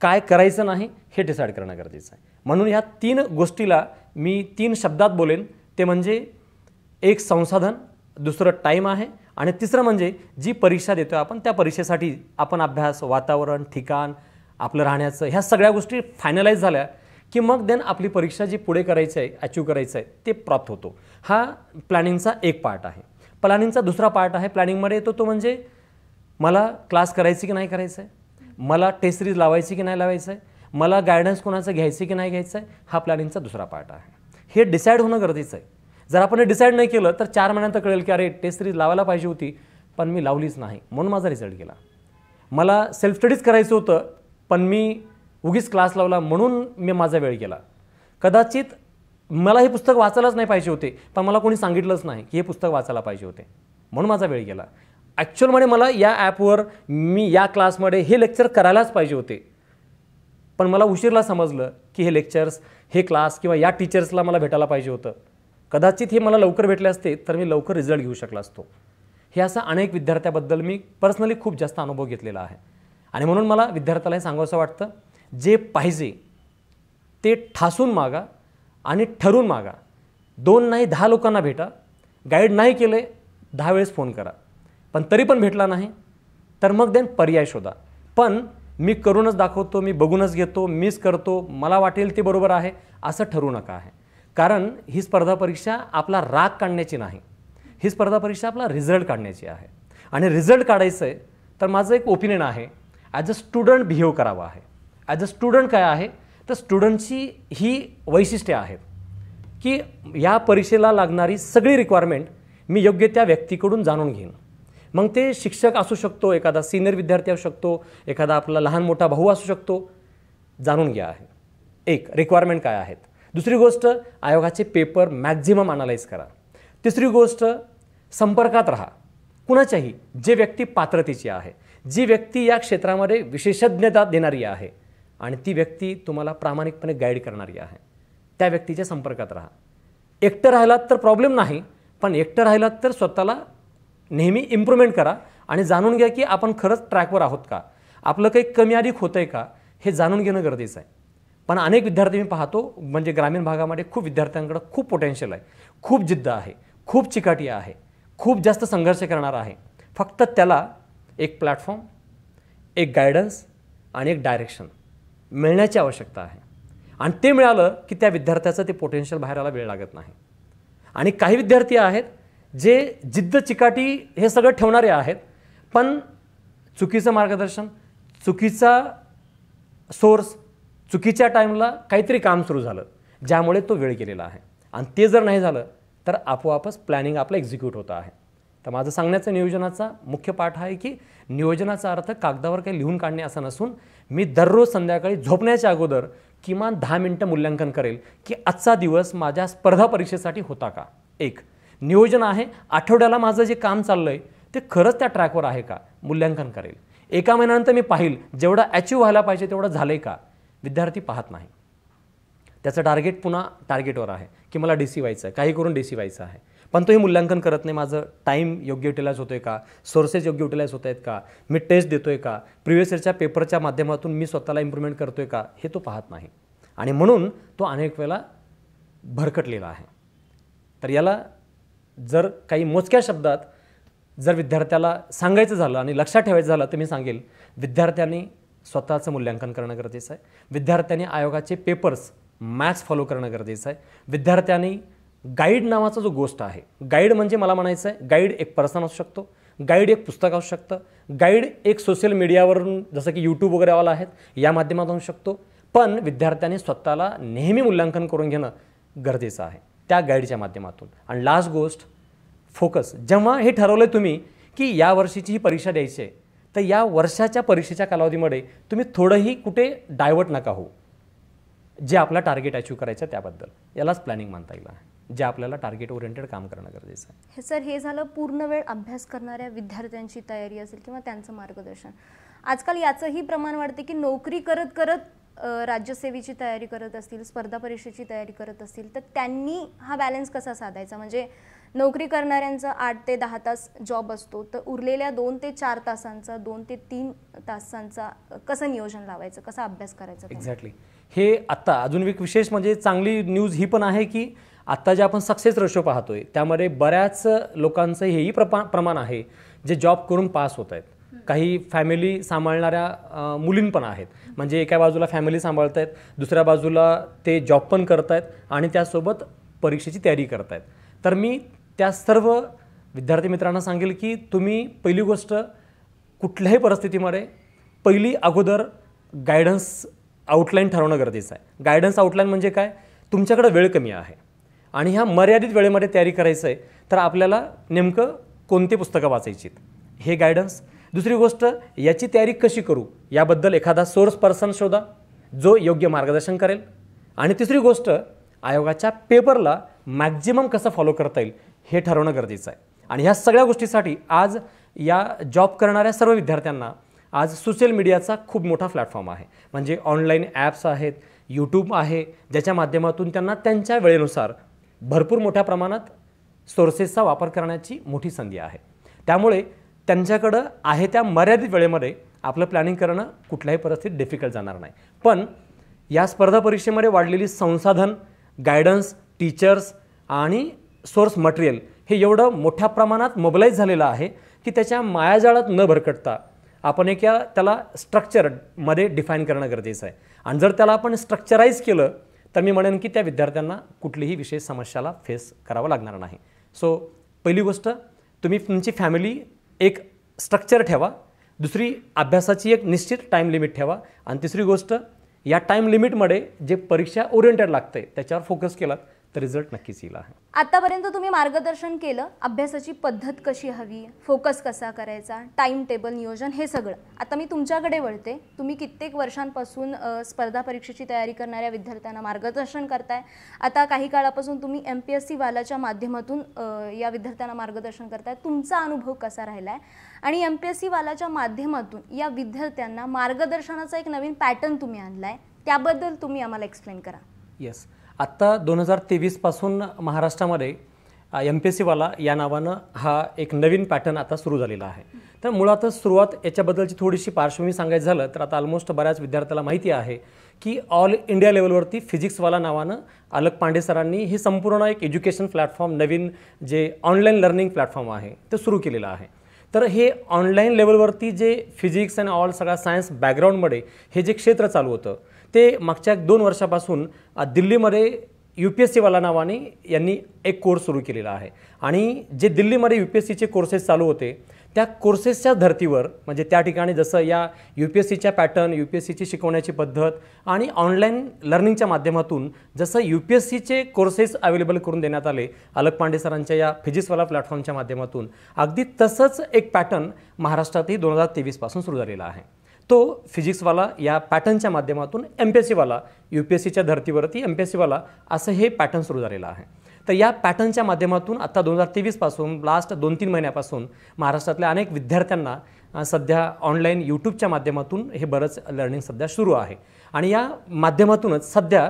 काय करायचं नाही हे डिसाईड करणं गरजेचं आहे. म्हणून ह्या 3 गोष्टीला मी 3 शब्दात बोलेन, ते म्हणजे 1 संसाधन, दुसरं टाईम आहे आणि तिसरं म्हणजे जी परीक्षा देतो आपण त्या परीक्षेसाठी आपण अभ्यास, वातावरण, ठिकाण, आपलं राहण्याचं ह्या सगळ्या गोष्टी फायनलाइज झाल्या की मग देन आपली परीक्षा जी पुढे करायची आहे, अचीव करायचं आहे ते प्राप्त होतो. हा प्लॅनिंगचा एक पार्ट आहे. प्लॅनिंगचा दुसरा पार्ट आहे, प्लॅनिंगमध्ये येतो तो म्हणजे मला क्लास करायची की नाही करायचं आहे, मला टेस्ट सिरीज लावायची की नाही लावायचं आहे, मला गायडन्स कोणाचं घ्यायचं की नाही घ्यायचं आहे, हा प्लॅनिंगचा दुसरा पार्ट आहे. हे डिसाईड होणं गरजेचं आहे. जर आपण हे डिसाईड नाही केलं तर 4 महिन्यानंतर कळेल की अरे टेस्ट सिरीज लावायला पाहिजे होती पण मी लावलीच नाही म्हणून माझा रिझल्ट गेला. मला सेल्फ स्टडीज करायचं होतं पण मी उगीच क्लास लावला म्हणून मी माझा वेळ गेला. कदाचित मला हे पुस्तक वाचायलाच नाही पाहिजे होते पण मला कोणी सांगितलंच नाही की हे पुस्तक वाचायला पाहिजे होते म्हणून माझा वेळ गेला. ॲक्च्युअलमध्ये मला या ॲपवर मी या क्लासमध्ये हे लेक्चर करायलाच पाहिजे होते पण मला उशीरला समजलं की हे लेक्चर्स, हे क्लास किंवा या टीचर्सला मला भेटायला पाहिजे होतं. कदाचित हे मला लवकर भेटले असते तर मी लवकर रिझल्ट घेऊ शकला असतो. हे असं अनेक विद्यार्थ्याबद्दल मी पर्सनली खूप जास्त अनुभव घेतलेला आहे आणि म्हणून मला विद्यार्थ्याला हे सांगावंसं वाटतं, जे पाहिजे ते ठासून मागा आणि ठरवून मागा. 2 नाही 10 लोकांना भेटा. गाईड नाही केले 10 वेळेस फोन करा पण तरी पण भेटला नाही तर मग देन पर्याय शोधा. पण मी करूनच दाखवतो, मी बघूनच घेतो, मीच करतो, मला वाटेल ते बरोबर आहे असं ठरवू नका आहे. कारण ही स्पर्धा परीक्षा आपला राग काढण्याची नाही, ही स्पर्धा परीक्षा आपला रिझल्ट काढण्याची आहे. आणि रिझल्ट काढायचं आहे तर माझं एक ओपिनियन आहे, ॲज अ स्टुडंट बिहेव करावा आहे. ॲज अ स्टुडंट काय आहे तर स्टुडंटची ही वैशिष्ट्ये आहेत की या परीक्षेला लागणारी सगळी रिक्वायरमेंट मी योग्य त्या व्यक्तीकडून जाणून घेईन. मग ते शिक्षक असू शकतो, एखादा सिनियर विद्यार्थी असू शकतो, एखादा आपला लहान मोठा भाऊ असू शकतो. जाणून घ्या आहे एक रिक्वायरमेंट काय आहेत. दुसरी गोष्ट, आयोगाचे पेपर मॅक्झिमम अनालाइज करा. तिसरी गोष्ट, संपर्कात राहा कुणाच्याही, जे व्यक्ती पात्रतेची आहे, जी व्यक्ती या क्षेत्रामध्ये विशेषज्ञता देणारी आहे आणि ती व्यक्ती तुम्हाला प्रामाणिकपणे गाईड करणारी आहे, त्या व्यक्तीच्या संपर्कात राहा. एकटं राहिलात तर प्रॉब्लेम नाही पण एकटं राहिलात तर स्वतःला नेहमी इम्प्रूव्हमेंट करा आणि जाणून घ्या की आपण खरंच ट्रॅकवर आहोत का, आपलं काही कमी अधिक होतं आहे का हे जाणून घेणं गरजेचं आहे. पण अनेक विद्यार्थी मी पाहतो, म्हणजे ग्रामीण भागामध्ये खूप विद्यार्थ्यांकडं खूप पोटेन्शियल आहे, खूप जिद्द आहे, खूप चिकाटी आहे, खूप जास्त संघर्ष करणार आहे. फक्त त्याला एक प्लॅटफॉर्म, एक गायडन्स आणि एक डायरेक्शन मिळण्याची आवश्यकता आहे. आणि ते मिळालं की त्या विद्यार्थ्याचं ते पोटेन्शियल बाहेर यायला वेळ लागत नाही. आणि काही विद्यार्थी आहेत जे जिद्द चिकाटी हे सगळं ठेवणारे आहेत पण चुकीचं मार्गदर्शन, चुकीचा सोर्स, चुकीच्या टाईमला काहीतरी काम सुरू झालं ज्यामुळे तो वेळ गेलेला आहे आणि ते जर नाही झालं तर आपोआपच प्लॅनिंग आपलं एक्झिक्यूट होतं आहे. तर माझं सांगण्याचं नियोजनाचा मुख्य पाठ आहे की नियोजनाचा अर्थ कागदावर काही लिहून काढणे असा नसून मी दररोज संध्याकाळी झोपण्याच्या अगोदर किमान 10 मिनिटं मूल्यांकन करेल की आजचा दिवस माझ्या स्पर्धा परीक्षेसाठी होता का. एक नियोजन आहे, आठवड्याला माझं जे काम चाललं आहे ते खरंच त्या ट्रॅकवर आहे का मूल्यांकन करेल. एका महिन्यानंतर मी पाहिल जेवढं अचीव व्हायला पाहिजे तेवढं झालं आहे का. विद्यार्थी पाहत नाही, त्याचं टार्गेट पुन्हा टार्गेटवर आहे की मला DC व्हायचं आहे, काही करून DC व्हायचं आहे, पण तो हे मूल्यांकन करत नाही. माझं टाईम योग्य युटिलाइज होतो आहे का, सोर्सेस योग्य युटिलाइज होत आहेत का, मी टेस्ट देतो आहे का, प्रिव्हियस इयरच्या पेपरच्या माध्यमातून मी स्वतःला इम्प्रूव्हमेंट करतो आहे का, हे तो पाहत नाही. आणि म्हणून तो अनेक वेळेला भरकटलेला आहे. तर याला जर काही मोजक्या शब्दात जर विद्यार्थ्याला सांगायचं झालं आणि लक्षात ठेवायचं झालं तर मी सांगेल, विद्यार्थ्यांनी स्वतःचं मूल्यांकन करणं गरजेचं आहे. विद्यार्थ्यांनी आयोगाचे पेपर्स मॅथ्स फॉलो करणं गरजेचं आहे. विद्यार्थ्यांनी गाईड नावाचा जो गोष्ट आहे, गाईड म्हणजे मला म्हणायचं आहे गाईड एक पर्सन असू शकतो, गाईड एक पुस्तक असू शकतं, गाईड एक सोशल मीडियावरून जसं की यूट्यूब वगैरे वाला आहेत या माध्यमातून असू शकतो. पण विद्यार्थ्यांनी स्वतःला नेहमी मूल्यांकन करून घेणं गरजेचं आहे त्या गाईडच्या माध्यमातून. आणि लास्ट गोष्ट, फोकस. जेव्हा हे ठरवलं तुम्ही की या वर्षीची ही परीक्षा द्यायची आहे तर या वर्षाच्या परीक्षेच्या कालावधीमध्ये तुम्ही थोडंही कुठे डायव्हर्ट नका हो, जे आपला टार्गेट अचीव करायचं त्याबद्दल. यालाच प्लॅनिंग म्हणता येईल, जे आपल्याला टार्गेट ओरिएंटेड काम करणं गरजेचं आहे. सर, हे झालं पूर्ण वेळ अभ्यास करणाऱ्या विद्यार्थ्यांची तयारी असेल किंवा त्यांचं मार्गदर्शन. आजकाल याचंही प्रमाण वाढते की नोकरी करत करत राज्यसेवेची तयारी करत असतील, स्पर्धा परीक्षेची तयारी करत असतील तर त्यांनी हा बॅलन्स कसा साधायचा. म्हणजे नोकरी करणाऱ्यांचा 8 ते 10 तास जॉब असतो तर उरलेल्या 2 ते 4 तासांचा, 2 ते 3 तासांचा कसं नियोजन लावायचं, कसा अभ्यास करायचा. एक्झॅक्टली. हे आत्ता अजून एक विशेष म्हणजे चांगली न्यूज ही पण आहे की आत्ता जे आपण सक्सेस रेशो पाहतोय त्यामध्ये बऱ्याच लोकांचं हेही प्रमाण आहे जे जॉब करून पास होत आहेत. काही फॅमिली सांभाळणाऱ्या मुलीं पण आहेत, म्हणजे एका बाजूला फॅमिली सांभाळत आहेत, दुसऱ्या बाजूला ते जॉब पण करत आहेत आणि त्यासोबत परीक्षेची तयारी करत आहेत. तर मी त्या सर्व विद्यार्थी मित्रांना सांगेल की तुम्ही पहिली गोष्ट कुठल्याही परिस्थितीमध्ये पहिली अगोदर गायडन्स आउटलाईन ठरवणं गरजेचं आहे. गायडन्स आउटलाईन म्हणजे काय, तुमच्याकडे वेळ कमी आहे आणि ह्या मर्यादित वेळेमध्ये तयारी करायचं आहे, तर आपल्याला नेमकं कोणती पुस्तकं वाचायची हे गायडन्स. दुसरी गोष्ट, याची तयारी कशी करू याबद्दल एखादा सोर्स पर्सन शोधा जो योग्य मार्गदर्शन करेल. आणि तिसरी गोष्ट, आयोगाच्या पेपरला मॅक्झिमम कसं फॉलो करता येईल हे ठरवणं गरजेचं आहे. आणि ह्या सगळ्या गोष्टीसाठी आज या जॉब करणाऱ्या सर्व विद्यार्थ्यांना आज सोशल मीडियाचा खूप मोठा प्लॅटफॉर्म आहे. म्हणजे ऑनलाईन ॲप्स आहेत, यूट्यूब आहे, ज्याच्या माध्यमातून त्यांना त्यांच्या वेळेनुसार भरपूर मोठ्या प्रमाणात सोर्सेसचा वापर करण्याची मोठी संधी आहे. त्यामुळे त्यांच्याकडं आहे त्या मर्यादित वेळेमध्ये आपलं प्लॅनिंग करणं कुठल्याही परिस्थितीत डिफिकल्ट जाणार नाही. पण या स्पर्धा परीक्षेमध्ये वाढलेली संसाधन, गायडन्स, टीचर्स आणि सोर्स मटेरियल हे एवढं मोठ्या प्रमाणात मोबिलाईज झालेलं आहे की त्याच्या मायाजाळात न भरकटता आपण त्याला स्ट्रक्चरमध्ये डिफाईन करणं गरजेचं आहे. आणि जर त्याला आपण स्ट्रक्चराईज केलं तर मी म्हणेन की त्या विद्यार्थ्यांना कुठलीही विशेष समस्याला फेस करावं लागणार नाही. सो पहिली गोष्ट, तुम्ही तुमची फॅमिली एक स्ट्रक्चर ठेवा. दुसरी, अभ्यासाची एक निश्चित टाईम लिमिट ठेवा. आणि तिसरी गोष्ट, या टाईम लिमिटमध्ये जे परीक्षा ओरिएंटेड लागते त्याच्यावर फोकस केला तर रिझल्ट नक्कीच येईल आहे. आतापर्यंत तुम्ही मार्गदर्शन केलं, अभ्यासाची पद्धत कशी हवी, फोकस कसा करायचा, टाइम टेबल नियोजन, हे सगळं. आता मी तुमच्याकडे वळते. तुम्ही कित्येक वर्षांपासून स्पर्धा परीक्षेची तयारी करणाऱ्या विद्यार्थ्यांना मार्गदर्शन करताय. आता काही काळापासून तुम्ही MPSC वालाच्या माध्यमातून या विद्यार्थ्यांना मार्गदर्शन करताय. तुमचा अनुभव कसा राहिला आहे आणि MPSC वालाच्या माध्यमातून या विद्यार्थ्यांना मार्गदर्शनाचा एक नवीन पॅटर्न तुम्ही आणलाय, त्याबद्दल तुम्ही आम्हाला एक्सप्लेन करा. येस, आत्ता 2023 पासून महाराष्ट्रामध्ये MPSC वाला या नावानं हा एक नवीन पॅटर्न आता सुरू झालेला आहे. तर मुळातच सुरुवात याच्याबद्दलची थोडीशी पार्श्वभूमी सांगायचं झालं तर आता ऑलमोस्ट बऱ्याच विद्यार्थ्याला माहिती आहे की ऑल इंडिया लेवलवरती फिजिक्सवाला नावानं अलक पांडे सरांनी हे संपूर्ण एक एज्युकेशन प्लॅटफॉर्म, नवीन जे ऑनलाईन लर्निंग प्लॅटफॉर्म आहे ते सुरू केलेलं आहे. तर हे ऑनलाईन लेवलवरती जे फिजिक्स आणि ऑल सगळा सायन्स बॅकग्राऊंडमध्ये हे जे क्षेत्र चालू होतं ते मागच्या 2 वर्षापासून दिल्लीमध्ये UPSC वाला नावाने यांनी एक कोर्स सुरू केलेला आहे. आणि जे दिल्लीमध्ये UPSCचे कोर्सेस चालू होते त्या कोर्सेसच्या धर्तीवर, म्हणजे त्या ठिकाणी जसं या UPSCच्या पॅटर्न, UPSCची शिकवण्याची पद्धत आणि ऑनलाईन लर्निंगच्या माध्यमातून जसं UPSCचे कोर्सेस अवेलेबल करून देण्यात आले अलक पांडे सरांच्या या फिजिक्सवाला प्लॅटफॉर्मच्या माध्यमातून, अगदी तसंच एक पॅटर्न महाराष्ट्रातही 2023 पासून सुरू झालेला आहे. तो फिजिक्सवाला या पॅटर्नच्या माध्यमातून MPSC वाला, UPSCच्या धर्तीवरती MPSC वाला असं हे पॅटर्न सुरू झालेलं आहे. तर या पॅटर्नच्या माध्यमातून आता 2023 पासून लास्ट 2-3 महिन्यापासून महाराष्ट्रातल्या अनेक विद्यार्थ्यांना सध्या ऑनलाईन यूट्यूबच्या माध्यमातून हे बरंच लर्निंग सध्या सुरू आहे. आणि या माध्यमातूनच सध्या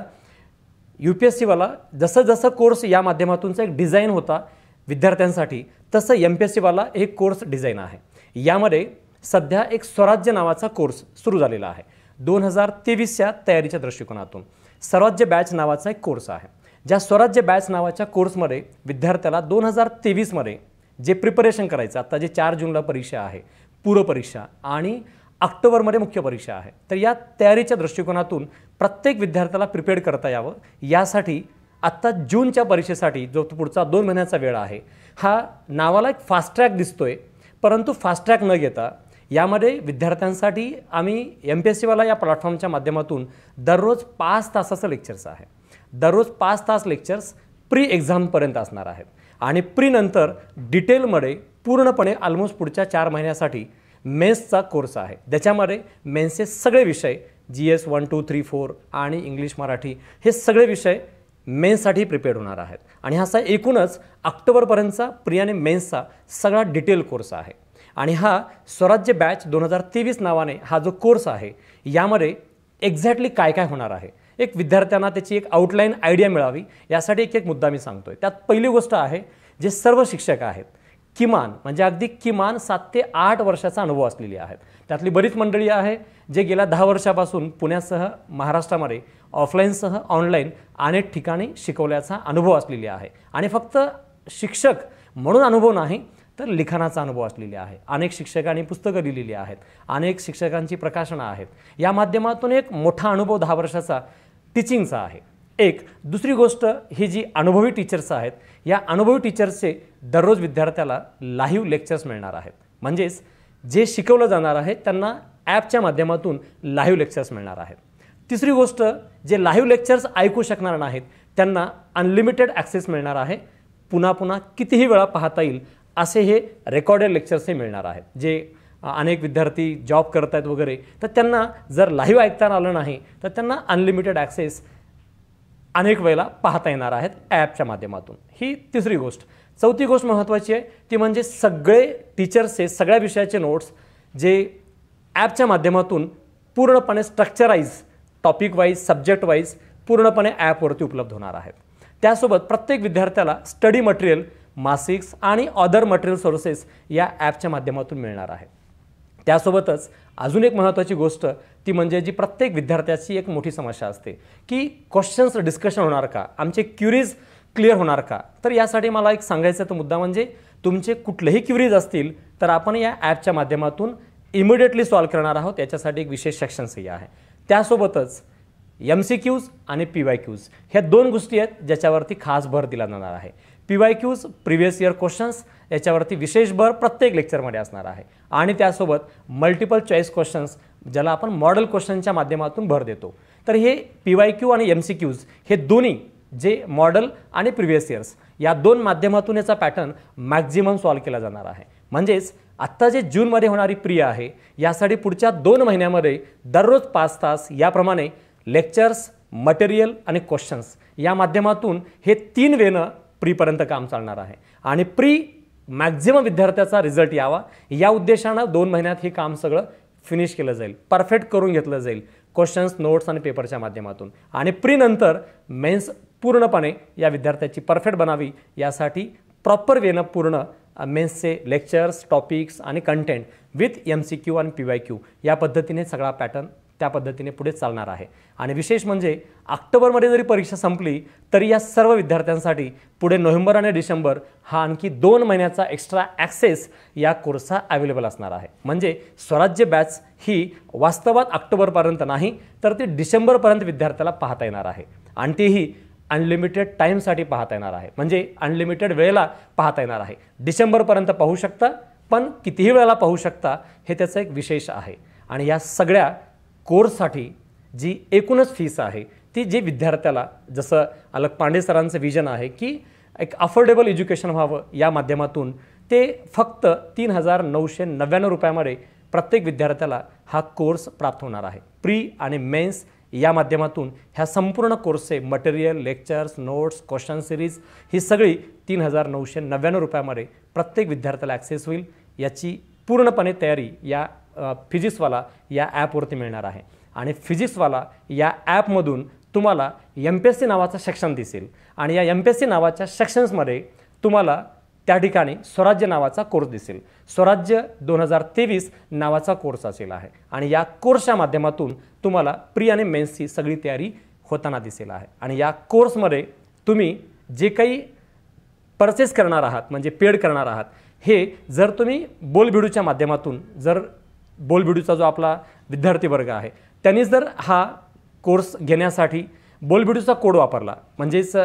UPSC वाला जसं जसं कोर्स या माध्यमातूनचा एक डिझाईन होता विद्यार्थ्यांसाठी, तसं MPSC वाला एक कोर्स डिझाईन आहे. यामध्ये सध्या एक स्वराज्य नावाचा कोर्स सुरू झालेला आहे. 2023च्या तयारीच्या दृष्टिकोनातून स्वराज्य बॅच नावाचा एक कोर्स आहे. ज्या स्वराज्य बॅच नावाच्या कोर्समध्ये विद्यार्थ्याला 2023मध्ये जे प्रिपरेशन करायचं, आता जे 4 जूनला परीक्षा आहे, पूर्वपरीक्षा, आणि ऑक्टोबरमध्ये मुख्य परीक्षा आहे, तर या तयारीच्या दृष्टिकोनातून प्रत्येक विद्यार्थ्याला प्रिपेअर करता यावं यासाठी आत्ता जूनच्या परीक्षेसाठी जो पुढचा 2 महिन्याचा वेळ आहे, हा नावाला एक फास्ट ट्रॅक दिसतोय, परंतु फास्ट ट्रॅक न घेता यामध्ये विद्यार्थ्यांसाठी आम्ही MPSC वाला या प्लॅटफॉर्मच्या माध्यमातून दररोज 5 तासाचं लेक्चर्स आहे. दररोज 5 तास लेक्चर्स प्री एक्झामपर्यंत असणार आहेत. आणि प्री नंतर डिटेलमध्ये पूर्णपणे ऑलमोस्ट पुढच्या 4 महिन्यासाठी मेन्सचा कोर्स आहे, ज्याच्यामध्ये मेन्सचे सगळे विषय GS 1, 2, 3, 4 आणि इंग्लिश, मराठी हे सगळे विषय मेन्ससाठी प्रिपेअर होणार आहेत. आणि हा एकूणच ऑक्टोबरपर्यंतचा प्री आणि मेन्सचा सगळा डिटेल कोर्स आहे. आणि हा स्वराज्य बॅच 2023 नावाने हा जो कोर्स आहे, यामध्ये एक्झॅक्टली काय काय होणार आहे, एक विद्यार्थ्यांना त्याची एक आउटलाईन आयडिया मिळावी यासाठी एक मुद्दा मी सांगतोय. त्यात पहिली गोष्ट आहे, जे सर्व शिक्षक आहेत किमान, म्हणजे अगदी किमान 7 ते 8 वर्षाचा अनुभव असलेली आहेत. त्यातली बरीच मंडळी आहे जे गेल्या 10 वर्षापासून पुण्यासह महाराष्ट्रामध्ये ऑफलाईनसह ऑनलाईन अनेक ठिकाणी शिकवल्याचा अनुभव असलेली आहे आणि फक्त शिक्षक म्हणून अनुभव नाही तर लिखाणाचा अनुभव असलेला आहे. अनेक शिक्षकांनी पुस्तकं लिहिलेली आहेत, अनेक शिक्षकांची प्रकाशनं आहेत. या माध्यमातून एक मोठा अनुभव 10 वर्षाचा टीचिंगचा आहे. एक दुसरी गोष्ट ही जी अनुभवी टीचर्स आहेत, या अनुभवी टीचर्सचे दररोज विद्यार्थ्याला लाईव्ह लेक्चर्स मिळणार आहेत. म्हणजेच जे शिकवलं जाणार आहे त्यांना ॲपच्या माध्यमातून लाईव्ह लेक्चर्स मिळणार आहेत. तिसरी गोष्ट, जे लाईव्ह लेक्चर्स ऐकू शकणार नाहीत त्यांना अनलिमिटेड ॲक्सेस मिळणार आहे. पुन्हा पुन्हा कितीही वेळा पाहता येईल असे हे रेकॉर्डेड लेक्चर्सही मिळणार आहेत. जे अनेक विद्यार्थी जॉब करत आहेत वगैरे, तर त्यांना जर लाईव्ह ऐकता आलं नाही तर त्यांना अनलिमिटेड ॲक्सेस अनेक वेळेला पाहता येणार आहेत ॲपच्या माध्यमातून. ही तिसरी गोष्ट. चौथी गोष्ट महत्त्वाची आहे ती म्हणजे सगळे टीचर्सचे सगळ्या विषयाचे नोट्स जे ॲपच्या माध्यमातून पूर्णपणे स्ट्रक्चराईज, टॉपिक वाईज, सब्जेक्ट वाईज पूर्णपणे ॲपवरती उपलब्ध होणार आहेत. त्यासोबत प्रत्येक विद्यार्थ्याला स्टडी मटेरियल, मासिक्स आणि अदर मटेरियल सोर्सेस या ॲपच्या माध्यमातून मिळणार आहे. त्यासोबतच अजून एक महत्त्वाची गोष्ट ती म्हणजे जी प्रत्येक विद्यार्थ्याची एक मोठी समस्या असते की क्वेश्चन्स डिस्कशन होणार का, आमचे क्युरीज क्लिअर होणार का. तर यासाठी मला एक सांगायचा तो मुद्दा म्हणजे तुमचे कुठलेही क्युरीज असतील तर आपण या ॲपच्या माध्यमातून इमिडिएटली सॉल्व्ह करणार आहोत. याच्यासाठी एक विशेष सेक्शन्सही आहे. त्यासोबतच MCQs आणि PYQs ह्या 2 गोष्टी आहेत ज्याच्यावरती खास भर दिला जाणार आहे. PYQs प्रिव्हियस इयर क्वेश्चन्स याच्यावरती विशेष भर प्रत्येक लेक्चरमध्ये असणार आहे आणि त्यासोबत मल्टिपल चॉईस क्वेश्चन्स ज्याला आपण मॉडेल क्वेश्चनच्या माध्यमातून भर देतो. तर हे PYQ आणि MCQs हे दोन्ही जे मॉडेल आणि प्रिव्हियस इयर्स या 2 माध्यमातून याचा पॅटर्न मॅक्झिमम सॉल्व्ह केला जाणार आहे. म्हणजेच आत्ता जे जूनमध्ये होणारी प्री आहे यासाठी पुढच्या 2 महिन्यामध्ये दररोज 5 तास याप्रमाणे लेक्चर्स, मटेरियल आणि क्वेश्चन्स या माध्यमातून हे 3 वेनं प्रीपर्यंत काम चालणार आहे आणि प्री मॅक्झिमम विद्यार्थ्याचा रिझल्ट यावा या उद्देशानं 2 महिन्यात हे काम सगळं फिनिश केलं जाईल, परफेक्ट करून घेतलं जाईल क्वेश्चन्स, नोट्स आणि पेपरच्या माध्यमातून. आणि प्री नंतर मेन्स पूर्णपणे या विद्यार्थ्याची परफेक्ट बनावी यासाठी प्रॉपर वेनं पूर्ण मेन्सचे लेक्चर्स, टॉपिक्स आणि कंटेंट विथ MCQ आणि PYQ या पद्धतीने सगळा पॅटर्न त्या पद्धतीने पुढे चालणार आहे. आणि विशेष म्हणजे ऑक्टोबरमध्ये जरी परीक्षा संपली तरी या सर्व विद्यार्थ्यांसाठी पुढे नोव्हेंबर आणि डिसेंबर हा आणखी 2 महिन्याचा एक्स्ट्रा ॲक्सेस या कोर्सचा अवेलेबल असणार आहे. म्हणजे स्वराज्य बॅच ही वास्तवात ऑक्टोबरपर्यंत नाही तर ती डिसेंबरपर्यंत विद्यार्थ्याला पाहता येणार आहे आणि तीही अनलिमिटेड टाईमसाठी पाहता येणार आहे. म्हणजे अनलिमिटेड वेळेला पाहता येणार आहे. डिसेंबरपर्यंत पाहू शकता, पण कितीही वेळेला पाहू शकता हे त्याचं एक विशेष आहे. आणि या सगळ्या कोर्ससाठी जी एकूणच फीस आहे ती जे विद्यार्थ्याला, जसं अलग पांडे सरांचं विजन आहे की एक अफोर्डेबल एज्युकेशन व्हावं या माध्यमातून, ते फक्त 3,999 रुपयामध्ये प्रत्येक विद्यार्थ्याला हा कोर्स प्राप्त होणार आहे. प्री आणि मेन्स या माध्यमातून ह्या संपूर्ण कोर्सचे material, lectures, notes, question series ही सगळी 3,999 रुपयामध्ये प्रत्येक विद्यार्थ्याला ॲक्सेस होईल. याची पूर्णपणे तयारी या फिजिक्सवाला या ॲपवरती मिळणार आहे. आणि फिजिक्सवाला या ॲपमधून तुम्हाला MPSC नावाचा सेक्शन दिसेल आणि या MPSC नावाच्या सेक्शन्समध्ये तुम्हाला त्या ठिकाणी स्वराज्य नावाचा कोर्स दिसेल. स्वराज्य 2023 नावाचा कोर्स असेल आहे आणि या कोर्सच्या माध्यमातून तुम्हाला प्री आणि मेन्सची सगळी तयारी होताना दिसेल आहे. आणि या कोर्समध्ये तुम्ही जे काही परचेस करणार आहात म्हणजे पेड करणार आहात, हे जर तुम्ही बोलबिडूच्या माध्यमातून, जर बोलबिडूचा जो आपला विद्यार्थी वर्ग आहे त्यांनी जर हा कोर्स घेण्यासाठी बोलबिडूचा कोड वापरला म्हणजेच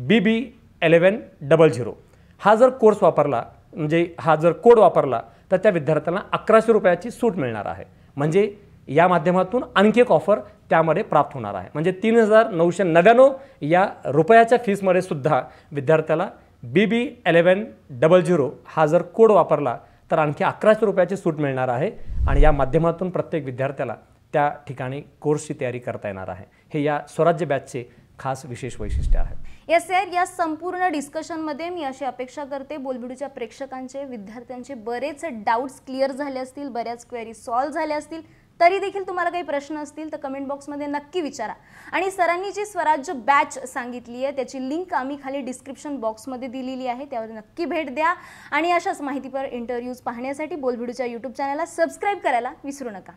BB1100 हा जर कोर्स वापरला, म्हणजे हा जर कोड वापरला तर त्या विद्यार्थ्यांना 1100 रुपयाची सूट मिळणार आहे. म्हणजे या माध्यमातून आणखी एक ऑफर त्यामध्ये प्राप्त होणार आहे. म्हणजे 3,999 या रुपयाच्या फीसमध्ये सुद्धा विद्यार्थ्याला BB1100 हा जर कोड वापरला तर आणखी 1100 रुपयाची सूट मिळणार आहे आणि या माध्यमातून प्रत्येक विद्यार्थ्याला त्या ठिकाणी कोर्सची तयारी करता येणार आहे. हे या स्वराज्य बॅचचे खास विशेष वैशिष्ट्य आहे. येस सर, या संपूर्ण डिस्कशनमध्ये मी अशी अपेक्षा करते बोलबिडूच्या प्रेक्षकांचे, विद्यार्थ्यांचे बरेच डाऊट्स क्लिअर झाले असतील, बऱ्याच क्वेरी सॉल्व्ह झाल्या असतील. तरी देखील तुम्हाला काही प्रश्न असतील तर कमेंट बॉक्समध्ये नक्की विचारा. आणि सरांनी जी स्वराज्य बॅच सांगितली आहे त्याची लिंक आम्ही खाली डिस्क्रिप्शन बॉक्समध्ये दिलेली आहे, त्यावर नक्की भेट द्या. आणि अशाच माहितीपर इंटरव्ह्यूज पाहण्यासाठी बोलबिडूच्या यूट्यूब चॅनलला सबस्क्राईब करायला विसरू नका.